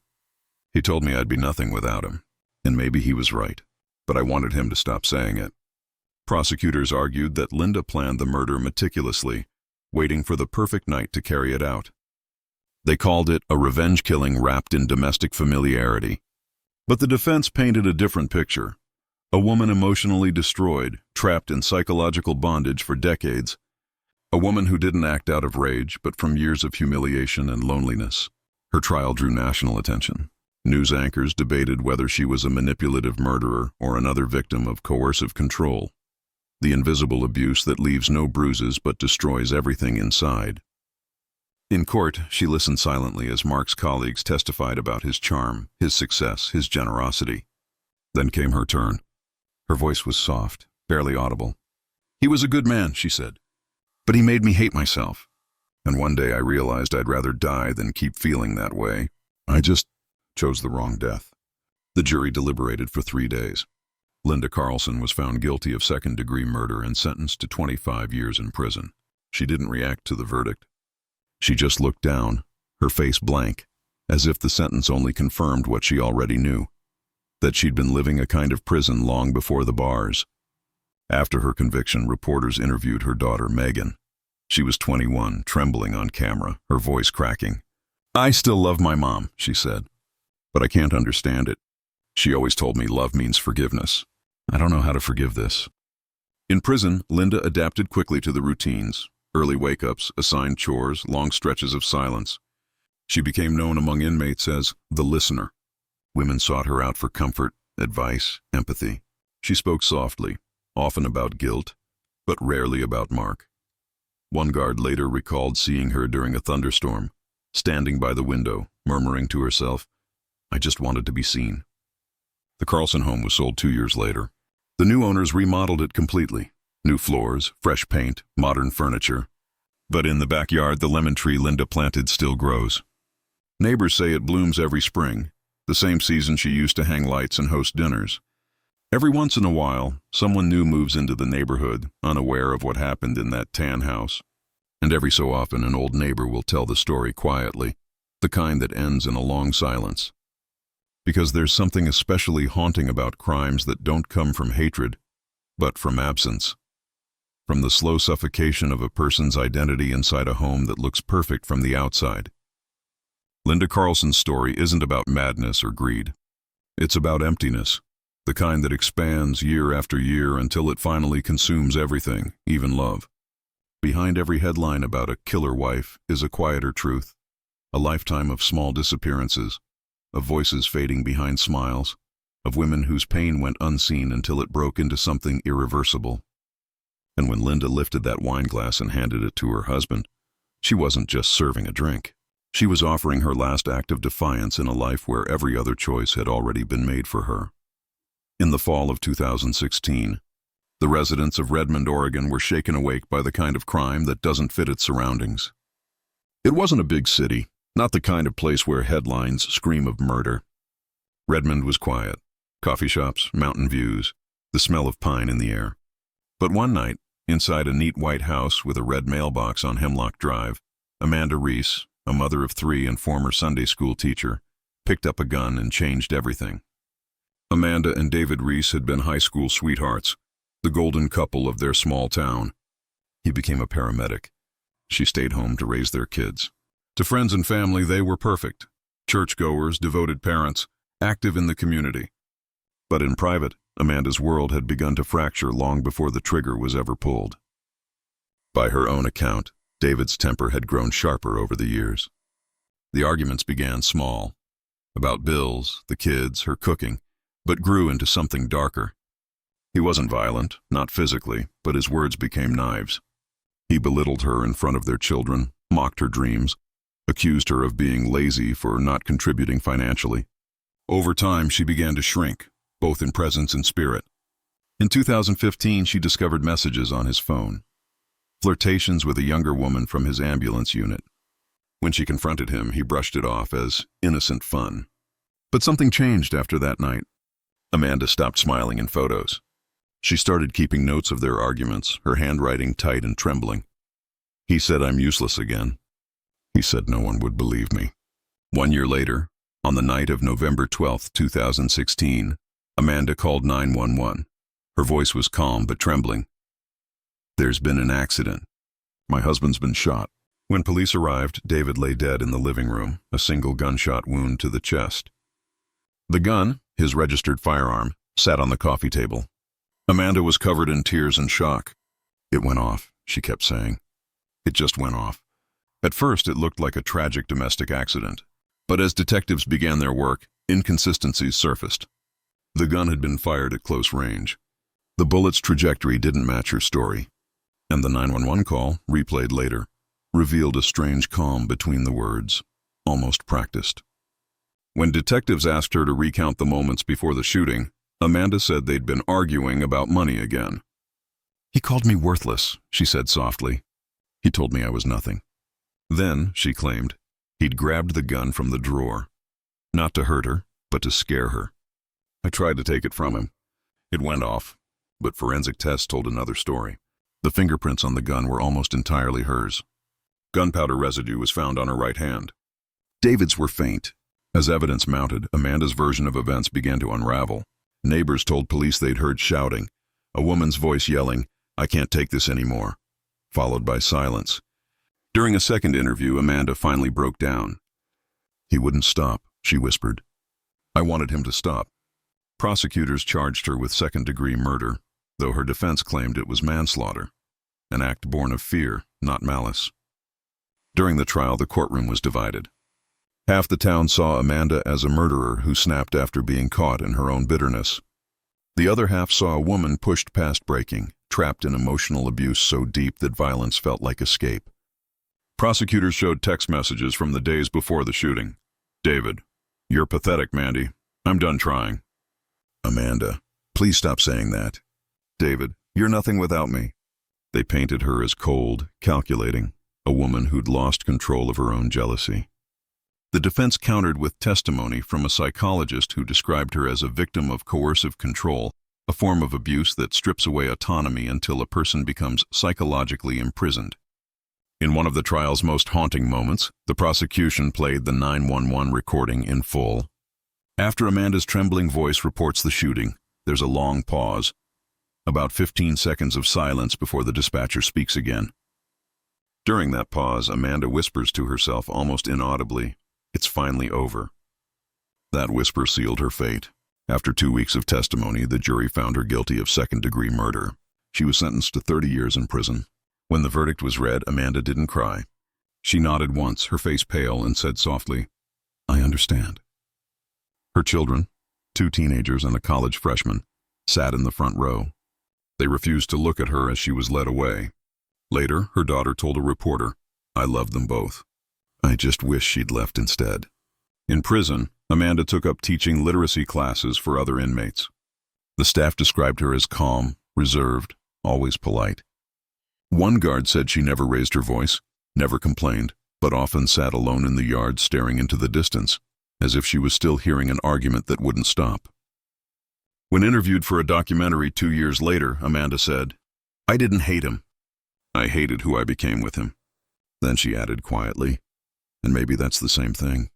He told me I'd be nothing without him, and maybe he was right, but I wanted him to stop saying it. Prosecutors argued that Linda planned the murder meticulously, waiting for the perfect night to carry it out. They called it a revenge killing wrapped in domestic familiarity. But the defense painted a different picture. A woman emotionally destroyed, trapped in psychological bondage for decades. A woman who didn't act out of rage, but from years of humiliation and loneliness. Her trial drew national attention. News anchors debated whether she was a manipulative murderer or another victim of coercive control. The invisible abuse that leaves no bruises but destroys everything inside. In court, she listened silently as Mark's colleagues testified about his charm, his success, his generosity. Then came her turn. Her voice was soft, barely audible. He was a good man, she said, but he made me hate myself. And one day I realized I'd rather die than keep feeling that way. I just chose the wrong death. The jury deliberated for 3 days. Linda Carlson was found guilty of second-degree murder and sentenced to 25 years in prison. She didn't react to the verdict. She just looked down, her face blank, as if the sentence only confirmed what she already knew, that she'd been living a kind of prison long before the bars. After her conviction, reporters interviewed her daughter, Megan. She was 21, trembling on camera, her voice cracking. I still love my mom, she said, but I can't understand it. She always told me love means forgiveness. I don't know how to forgive this. In prison, Linda adapted quickly to the routines. Early wake-ups, assigned chores, long stretches of silence. She became known among inmates as the listener. Women sought her out for comfort, advice, empathy. She spoke softly, often about guilt, but rarely about Mark. One guard later recalled seeing her during a thunderstorm, standing by the window, murmuring to herself, I just wanted to be seen. The Carlson home was sold 2 years later. The new owners remodeled it completely. New floors, fresh paint, modern furniture. But in the backyard, the lemon tree Linda planted still grows. Neighbors say it blooms every spring, the same season she used to hang lights and host dinners. Every once in a while, someone new moves into the neighborhood, unaware of what happened in that tan house. And every so often, an old neighbor will tell the story quietly, the kind that ends in a long silence. Because there's something especially haunting about crimes that don't come from hatred, but from absence. From the slow suffocation of a person's identity inside a home that looks perfect from the outside. Linda Carlson's story isn't about madness or greed. It's about emptiness, the kind that expands year after year until it finally consumes everything, even love. Behind every headline about a killer wife is a quieter truth, a lifetime of small disappearances, of voices fading behind smiles, of women whose pain went unseen until it broke into something irreversible. And when Linda lifted that wine glass and handed it to her husband, she wasn't just serving a drink. She was offering her last act of defiance in a life where every other choice had already been made for her. In the fall of 2016, the residents of Redmond, Oregon were shaken awake by the kind of crime that doesn't fit its surroundings. It wasn't a big city, not the kind of place where headlines scream of murder. Redmond was quiet. Coffee shops, mountain views, the smell of pine in the air. But one night, inside a neat white house with a red mailbox on Hemlock Drive, Amanda Reese, a mother of 3 and former Sunday school teacher, picked up a gun and changed everything. Amanda and David Reese had been high school sweethearts, the golden couple of their small town. He became a paramedic. She stayed home to raise their kids. To friends and family, they were perfect. Churchgoers, devoted parents, active in the community. But in private, Amanda's world had begun to fracture long before the trigger was ever pulled. By her own account, David's temper had grown sharper over the years. The arguments began small, about bills, the kids, her cooking, but grew into something darker. He wasn't violent, not physically, but his words became knives. He belittled her in front of their children, mocked her dreams, accused her of being lazy for not contributing financially. Over time, she began to shrink, both in presence and spirit. In 2015, she discovered messages on his phone, flirtations with a younger woman from his ambulance unit. When she confronted him, he brushed it off as innocent fun. But something changed after that night. Amanda stopped smiling in photos. She started keeping notes of their arguments, her handwriting tight and trembling. He said, "I'm useless again." He said no one would believe me. 1 year later, on the night of November 12, 2016, Amanda called 911. Her voice was calm but trembling. "There's been an accident. My husband's been shot." When police arrived, David lay dead in the living room, a single gunshot wound to the chest. The gun, his registered firearm, sat on the coffee table. Amanda was covered in tears and shock. "It went off," she kept saying. "It just went off." At first, it looked like a tragic domestic accident. But as detectives began their work, inconsistencies surfaced. The gun had been fired at close range. The bullet's trajectory didn't match her story. And the 911 call, replayed later, revealed a strange calm between the words, almost practiced. When detectives asked her to recount the moments before the shooting, Amanda said they'd been arguing about money again. "He called me worthless," she said softly. "He told me I was nothing." Then, she claimed, he'd grabbed the gun from the drawer. Not to hurt her, but to scare her. "I tried to take it from him. It went off." But forensic tests told another story. The fingerprints on the gun were almost entirely hers. Gunpowder residue was found on her right hand. David's were faint. As evidence mounted, Amanda's version of events began to unravel. Neighbors told police they'd heard shouting, a woman's voice yelling, "I can't take this anymore," followed by silence. During a second interview, Amanda finally broke down. "He wouldn't stop," she whispered. "I wanted him to stop." Prosecutors charged her with second-degree murder, though her defense claimed it was manslaughter, an act born of fear, not malice. During the trial, the courtroom was divided. Half the town saw Amanda as a murderer who snapped after being caught in her own bitterness. The other half saw a woman pushed past breaking, trapped in emotional abuse so deep that violence felt like escape. Prosecutors showed text messages from the days before the shooting. "David, you're pathetic, Mandy. I'm done trying." "Amanda, please stop saying that." "David, you're nothing without me." They painted her as cold, calculating, a woman who'd lost control of her own jealousy. The defense countered with testimony from a psychologist who described her as a victim of coercive control, a form of abuse that strips away autonomy until a person becomes psychologically imprisoned. In one of the trial's most haunting moments, the prosecution played the 911 recording in full. After Amanda's trembling voice reports the shooting, there's a long pause, about 15 seconds of silence before the dispatcher speaks again. During that pause, Amanda whispers to herself almost inaudibly, "It's finally over." That whisper sealed her fate. After 2 weeks of testimony, the jury found her guilty of second-degree murder. She was sentenced to 30 years in prison. When the verdict was read, Amanda didn't cry. She nodded once, her face pale, and said softly, "I understand." Her children, 2 teenagers and a college freshman, sat in the front row. They refused to look at her as she was led away. Later, her daughter told a reporter, "I loved them both. I just wish she'd left instead." In prison, Amanda took up teaching literacy classes for other inmates. The staff described her as calm, reserved, always polite. One guard said she never raised her voice, never complained, but often sat alone in the yard staring into the distance, as if she was still hearing an argument that wouldn't stop. When interviewed for a documentary 2 years later, Amanda said, "I didn't hate him. I hated who I became with him." Then she added quietly, "And maybe that's the same thing."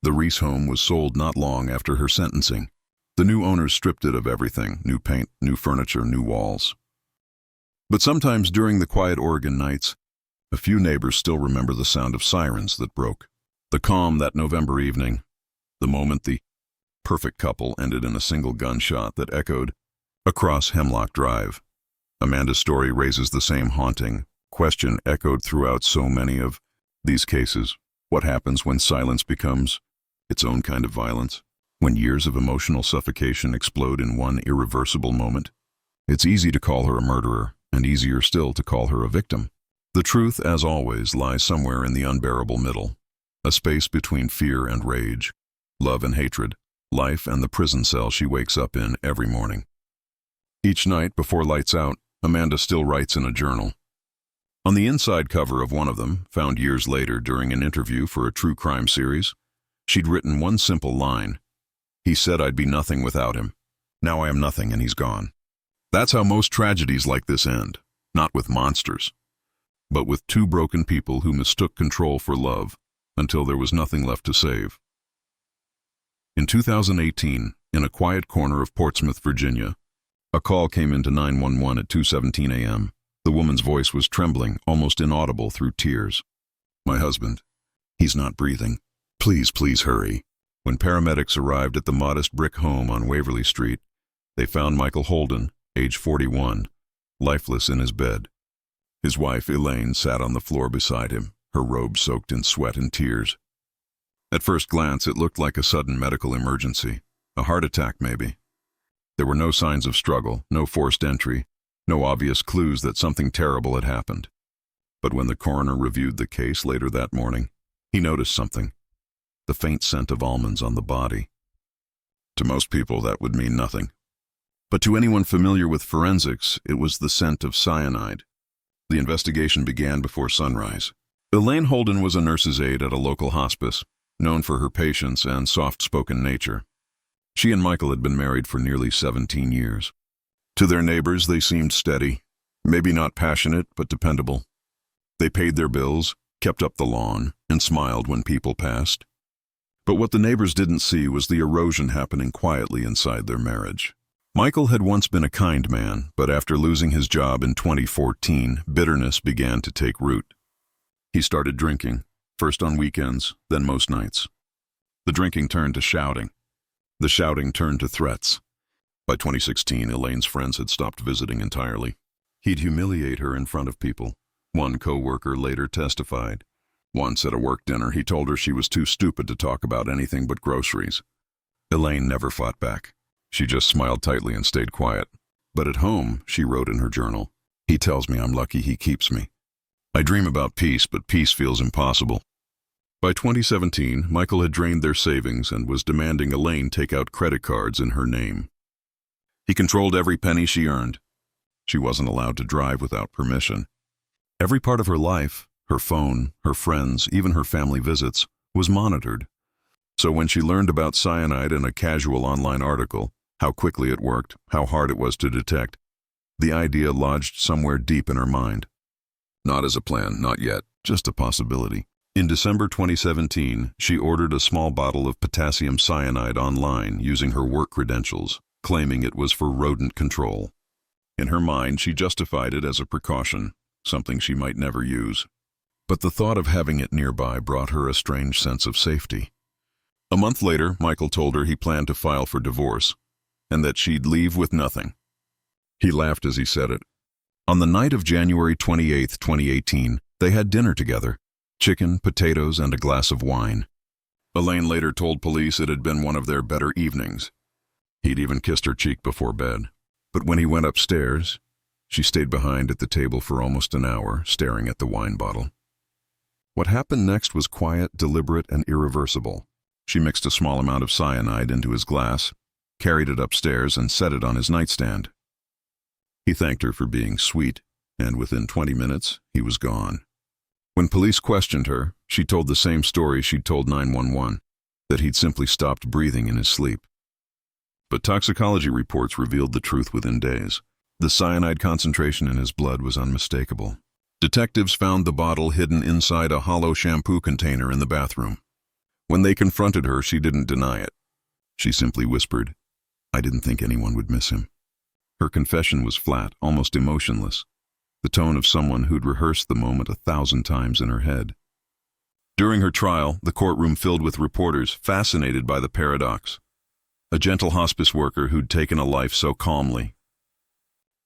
The Reese home was sold not long after her sentencing. The new owners stripped it of everything, new paint, new furniture, new walls. But sometimes during the quiet Oregon nights, A few neighbors still remember the sound of sirens that broke. The calm that November evening, the moment the perfect couple ended in a single gunshot that echoed across Hemlock Drive. Amanda's story raises the same haunting question echoed throughout so many of these cases. What happens when silence becomes its own kind of violence? When years of emotional suffocation explode in one irreversible moment? It's easy to call her a murderer, and easier still to call her a victim. The truth, as always, lies somewhere in the unbearable middle, a space between fear and rage, love and hatred, life and the prison cell she wakes up in every morning. Each night, before lights out, Amanda still writes in a journal. On the inside cover of one of them, found years later during an interview for a true crime series, she'd written one simple line: "He said I'd be nothing without him. Now I am nothing and he's gone." That's how most tragedies like this end, not with monsters, but with two broken people who mistook control for love until there was nothing left to save. In 2018, in a quiet corner of Portsmouth, Virginia, a call came into 911 at 2:17 a.m. The woman's voice was trembling, almost inaudible through tears. "My husband. He's not breathing. Please, please hurry." When paramedics arrived at the modest brick home on Waverly Street, they found Michael Holden, age 41, lifeless in his bed. His wife, Elaine, sat on the floor beside him, her robe soaked in sweat and tears. At first glance, it looked like a sudden medical emergency, a heart attack maybe. There were no signs of struggle, no forced entry, no obvious clues that something terrible had happened. But when the coroner reviewed the case later that morning, he noticed something: the faint scent of almonds on the body. To most people, that would mean nothing. But to anyone familiar with forensics, it was the scent of cyanide. The investigation began before sunrise. Elaine Holden was a nurse's aide at a local hospice, known for her patience and soft-spoken nature. She and Michael had been married for nearly 17 years. To their neighbors, they seemed steady, maybe not passionate, but dependable. They paid their bills, kept up the lawn, and smiled when people passed. But what the neighbors didn't see was the erosion happening quietly inside their marriage. Michael had once been a kind man, but after losing his job in 2014, bitterness began to take root. He started drinking, first on weekends, then most nights. The drinking turned to shouting. The shouting turned to threats. By 2016, Elaine's friends had stopped visiting entirely. He'd humiliate her in front of people. One co-worker later testified. Once at a work dinner, he told her she was too stupid to talk about anything but groceries. Elaine never fought back. She just smiled tightly and stayed quiet. But at home, she wrote in her journal, "He tells me I'm lucky he keeps me. I dream about peace, but peace feels impossible." By 2017, Michael had drained their savings and was demanding Elaine take out credit cards in her name. He controlled every penny she earned. She wasn't allowed to drive without permission. Every part of her life, her phone, her friends, even her family visits, was monitored. So when she learned about cyanide in a casual online article, how quickly it worked, how hard it was to detect, the idea lodged somewhere deep in her mind. Not as a plan, not yet, just a possibility. In December 2017, she ordered a small bottle of potassium cyanide online using her work credentials, claiming it was for rodent control. In her mind, she justified it as a precaution, something she might never use. But the thought of having it nearby brought her a strange sense of safety. A month later, Michael told her he planned to file for divorce, and that she'd leave with nothing. He laughed as he said it. On the night of January 28, 2018, they had dinner together: chicken, potatoes, and a glass of wine. Elaine later told police it had been one of their better evenings. He'd even kissed her cheek before bed. But when he went upstairs, she stayed behind at the table for almost an hour, staring at the wine bottle. What happened next was quiet, deliberate, and irreversible. She mixed a small amount of cyanide into his glass, carried it upstairs, and set it on his nightstand. He thanked her for being sweet, and within 20 minutes, he was gone. When police questioned her, she told the same story she'd told 911, that he'd simply stopped breathing in his sleep. But toxicology reports revealed the truth within days. The cyanide concentration in his blood was unmistakable. Detectives found the bottle hidden inside a hollow shampoo container in the bathroom. When they confronted her, she didn't deny it. She simply whispered, "I didn't think anyone would miss him." Her confession was flat, almost emotionless. the tone of someone who'd rehearsed the moment 1,000 times in her head. During her trial, the courtroom filled with reporters fascinated by the paradox. A gentle hospice worker who'd taken a life so calmly.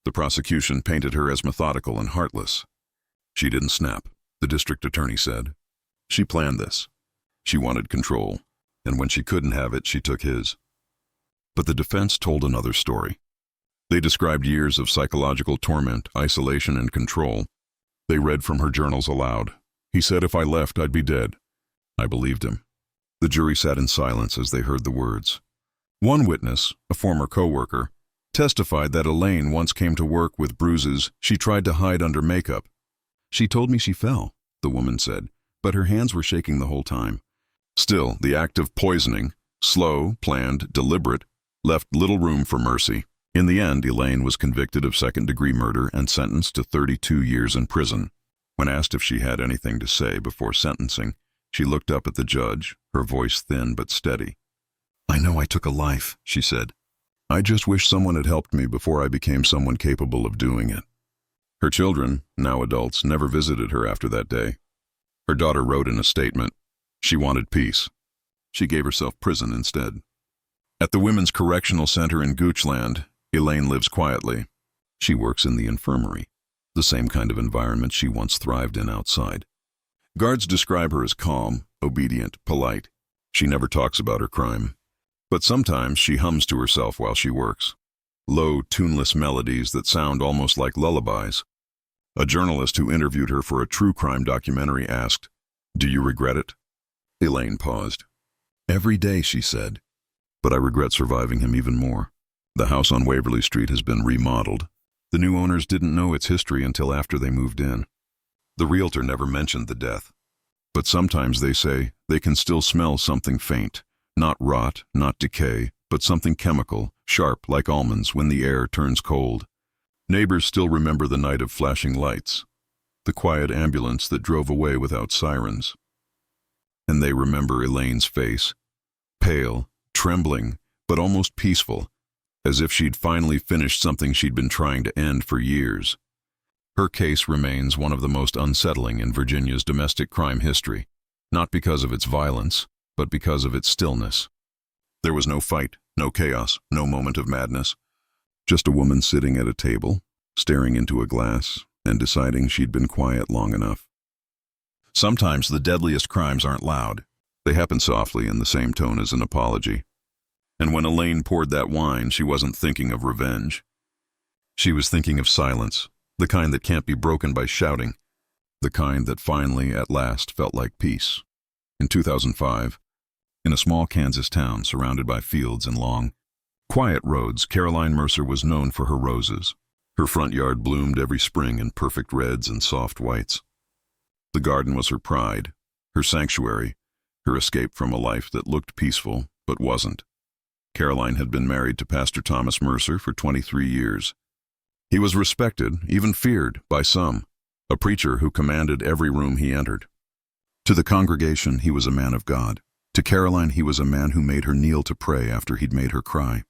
The prosecution painted her as methodical and heartless. She didn't snap, the district attorney said. She planned this. She wanted control, and when she couldn't have it, she took his. But the defense told another story. They described years of psychological torment, isolation, and control. They read from her journals aloud. He said if I left, I'd be dead. I believed him. The jury sat in silence as they heard the words. One witness, a former co-worker, testified that Elaine once came to work with bruises she tried to hide under makeup. She told me she fell, the woman said, but her hands were shaking the whole time. Still, the act of poisoning, slow, planned, deliberate, left little room for mercy. In the end, Elaine was convicted of second-degree murder and sentenced to 32 years in prison. When asked if she had anything to say before sentencing, she looked up at the judge, her voice thin but steady. I know I took a life, she said. I just wish someone had helped me before I became someone capable of doing it. Her children, now adults, never visited her after that day. Her daughter wrote in a statement, she wanted peace. She gave herself prison instead. At the Women's Correctional Center in Goochland, Elaine lives quietly. She works in the infirmary, the same kind of environment she once thrived in outside. Guards describe her as calm, obedient, polite. She never talks about her crime. But sometimes she hums to herself while she works. Low, tuneless melodies that sound almost like lullabies. A journalist who interviewed her for a true crime documentary asked, "Do you regret it?" Elaine paused. "Every day," she said. "But I regret surviving him even more." The house on Waverly Street has been remodeled. The new owners didn't know its history until after they moved in. The realtor never mentioned the death. But sometimes they say they can still smell something faint. Not rot, not decay, but something chemical, sharp like almonds when the air turns cold. Neighbors still remember the night of flashing lights, the quiet ambulance that drove away without sirens. And they remember Elaine's face, pale, trembling, but almost peaceful, as if she'd finally finished something she'd been trying to end for years. Her case remains one of the most unsettling in Virginia's domestic crime history, not because of its violence, but because of its stillness. There was no fight, no chaos, no moment of madness. Just a woman sitting at a table, staring into a glass, and deciding she'd been quiet long enough. Sometimes the deadliest crimes aren't loud. They happen softly in the same tone as an apology. And when Elaine poured that wine, she wasn't thinking of revenge. She was thinking of silence, the kind that can't be broken by shouting, the kind that finally, at last, felt like peace. In 2005, in a small Kansas town surrounded by fields and long, quiet roads, Caroline Mercer was known for her roses. Her front yard bloomed every spring in perfect reds and soft whites. The garden was her pride, her sanctuary, her escape from a life that looked peaceful but wasn't. Caroline had been married to Pastor Thomas Mercer for 23 years. He was respected, even feared, by some, a preacher who commanded every room he entered. To the congregation, he was a man of God. To Caroline, he was a man who made her kneel to pray after he'd made her cry.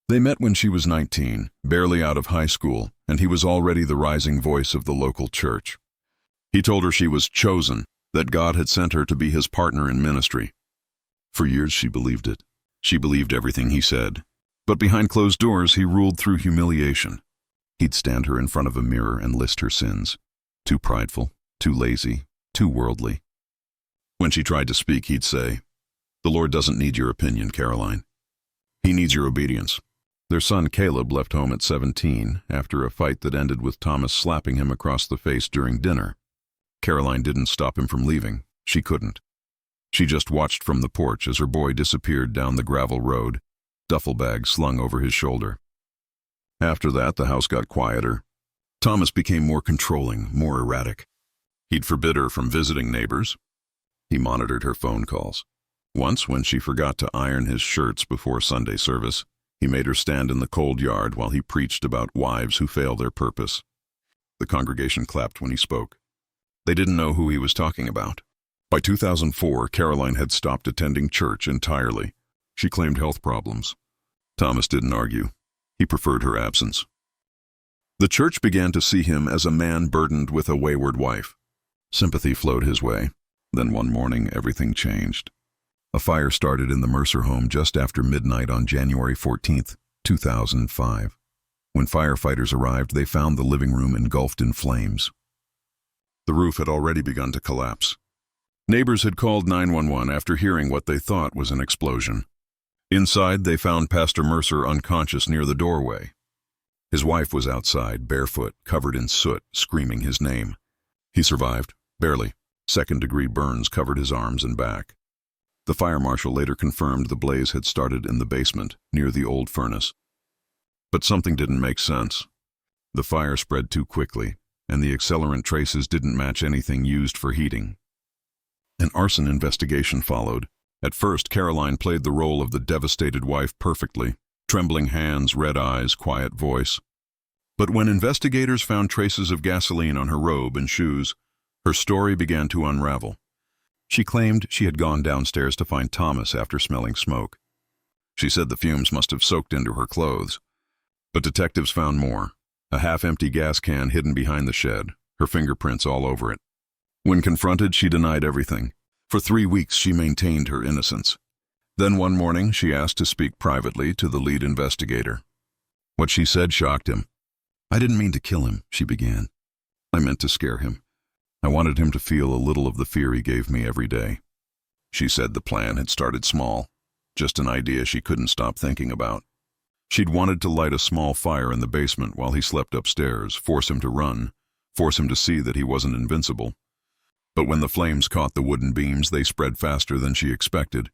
They met when she was 19, barely out of high school, and he was already the rising voice of the local church. He told her she was chosen, that God had sent her to be his partner in ministry. For years she believed it. She believed everything he said. But behind closed doors, he ruled through humiliation. He'd stand her in front of a mirror and list her sins. Too prideful, too lazy, too worldly. When she tried to speak, he'd say, "The Lord doesn't need your opinion, Caroline. He needs your obedience." Their son Caleb left home at 17 after a fight that ended with Thomas slapping him across the face during dinner. Caroline didn't stop him from leaving. She couldn't. She just watched from the porch as her boy disappeared down the gravel road, duffel bag slung over his shoulder. After that, the house got quieter. Thomas became more controlling, more erratic. He'd forbid her from visiting neighbors. He monitored her phone calls. Once, when she forgot to iron his shirts before Sunday service, he made her stand in the cold yard while he preached about wives who fail their purpose. The congregation clapped when he spoke. They didn't know who he was talking about. By 2004, Caroline had stopped attending church entirely. She claimed health problems. Thomas didn't argue. He preferred her absence. The church began to see him as a man burdened with a wayward wife. Sympathy flowed his way. Then one morning, everything changed. A fire started in the Mercer home just after midnight on January 14th, 2005. When firefighters arrived, they found the living room engulfed in flames. The roof had already begun to collapse. Neighbors had called 911 after hearing what they thought was an explosion. Inside, they found Pastor Mercer unconscious near the doorway. His wife was outside, barefoot, covered in soot, screaming his name. He survived, barely. Second-degree burns covered his arms and back. The fire marshal later confirmed the blaze had started in the basement, near the old furnace. But something didn't make sense. The fire spread too quickly, and the accelerant traces didn't match anything used for heating. An arson investigation followed. At first, Caroline played the role of the devastated wife perfectly. Trembling hands, red eyes, quiet voice. But when investigators found traces of gasoline on her robe and shoes, her story began to unravel. She claimed she had gone downstairs to find Thomas after smelling smoke. She said the fumes must have soaked into her clothes. But detectives found more. A half-empty gas can hidden behind the shed, her fingerprints all over it. When confronted, she denied everything. For 3 weeks, she maintained her innocence. Then one morning, she asked to speak privately to the lead investigator. What she said shocked him. "I didn't mean to kill him," she began. "I meant to scare him. I wanted him to feel a little of the fear he gave me every day." She said the plan had started small, just an idea she couldn't stop thinking about. She'd wanted to light a small fire in the basement while he slept upstairs, force him to run, force him to see that he wasn't invincible. But when the flames caught the wooden beams, they spread faster than she expected.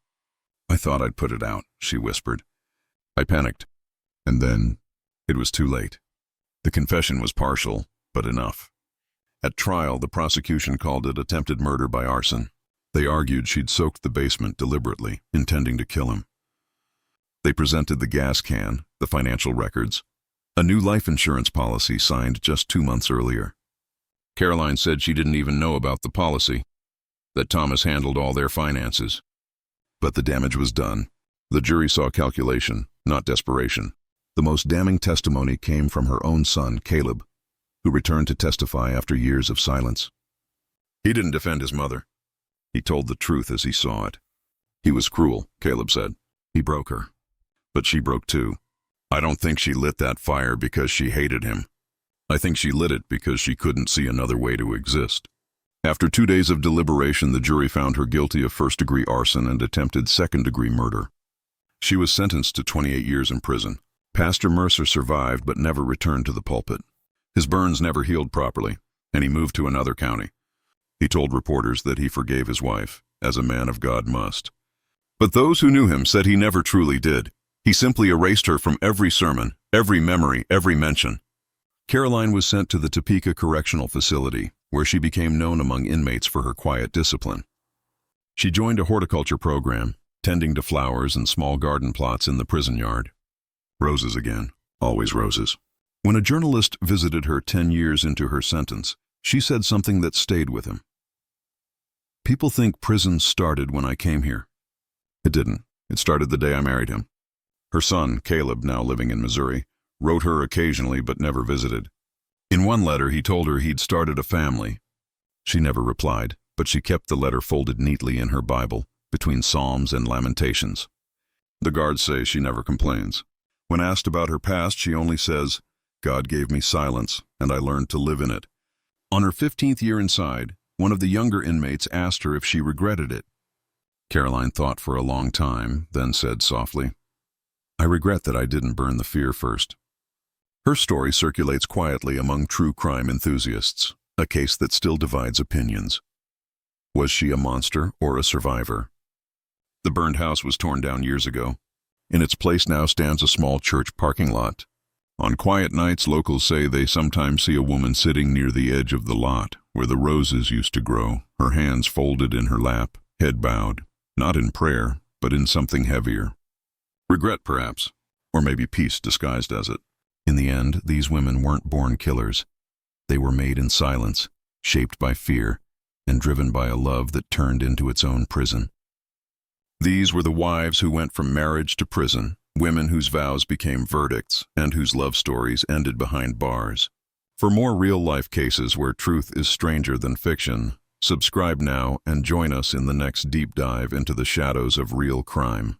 "I thought I'd put it out," she whispered. "I panicked. And then it was too late." The confession was partial, but enough. At trial, the prosecution called it attempted murder by arson. They argued she'd soaked the basement deliberately, intending to kill him. They presented the gas can, the financial records, a new life insurance policy signed just 2 months earlier. Caroline said she didn't even know about the policy, that Thomas handled all their finances. But the damage was done. The jury saw calculation, not desperation. The most damning testimony came from her own son, Caleb, who returned to testify after years of silence. He didn't defend his mother. He told the truth as he saw it. He was cruel, Caleb said. He broke her. But she broke too. "I don't think she lit that fire because she hated him. I think she lit it because she couldn't see another way to exist." After 2 days of deliberation, the jury found her guilty of first-degree arson and attempted second-degree murder. She was sentenced to 28 years in prison. Pastor Mercer survived but never returned to the pulpit. His burns never healed properly, and he moved to another county. He told reporters that he forgave his wife, as a man of God must. But those who knew him said he never truly did. He simply erased her from every sermon, every memory, every mention. Caroline was sent to the Topeka Correctional Facility, where she became known among inmates for her quiet discipline. She joined a horticulture program, tending to flowers and small garden plots in the prison yard. Roses again, always roses. When a journalist visited her 10 years into her sentence, she said something that stayed with him. "People think prison started when I came here. It didn't. It started the day I married him." Her son, Caleb, now living in Missouri, wrote her occasionally but never visited. In one letter, he told her he'd started a family. She never replied, but she kept the letter folded neatly in her Bible, between Psalms and Lamentations. The guards say she never complains. When asked about her past, she only says, "God gave me silence, and I learned to live in it." On her 15th year inside, one of the younger inmates asked her if she regretted it. Caroline thought for a long time, then said softly, "I regret that I didn't burn the fear first." Her story circulates quietly among true crime enthusiasts, a case that still divides opinions. Was she a monster or a survivor? The burned house was torn down years ago. In its place now stands a small church parking lot. On quiet nights, locals say they sometimes see a woman sitting near the edge of the lot, where the roses used to grow, her hands folded in her lap, head bowed, not in prayer, but in something heavier. Regret, perhaps, or maybe peace disguised as it. In the end, these women weren't born killers. They were made in silence, shaped by fear, and driven by a love that turned into its own prison. These were the wives who went from marriage to prison, women whose vows became verdicts, and whose love stories ended behind bars. For more real-life cases where truth is stranger than fiction, subscribe now and join us in the next deep dive into the shadows of real crime.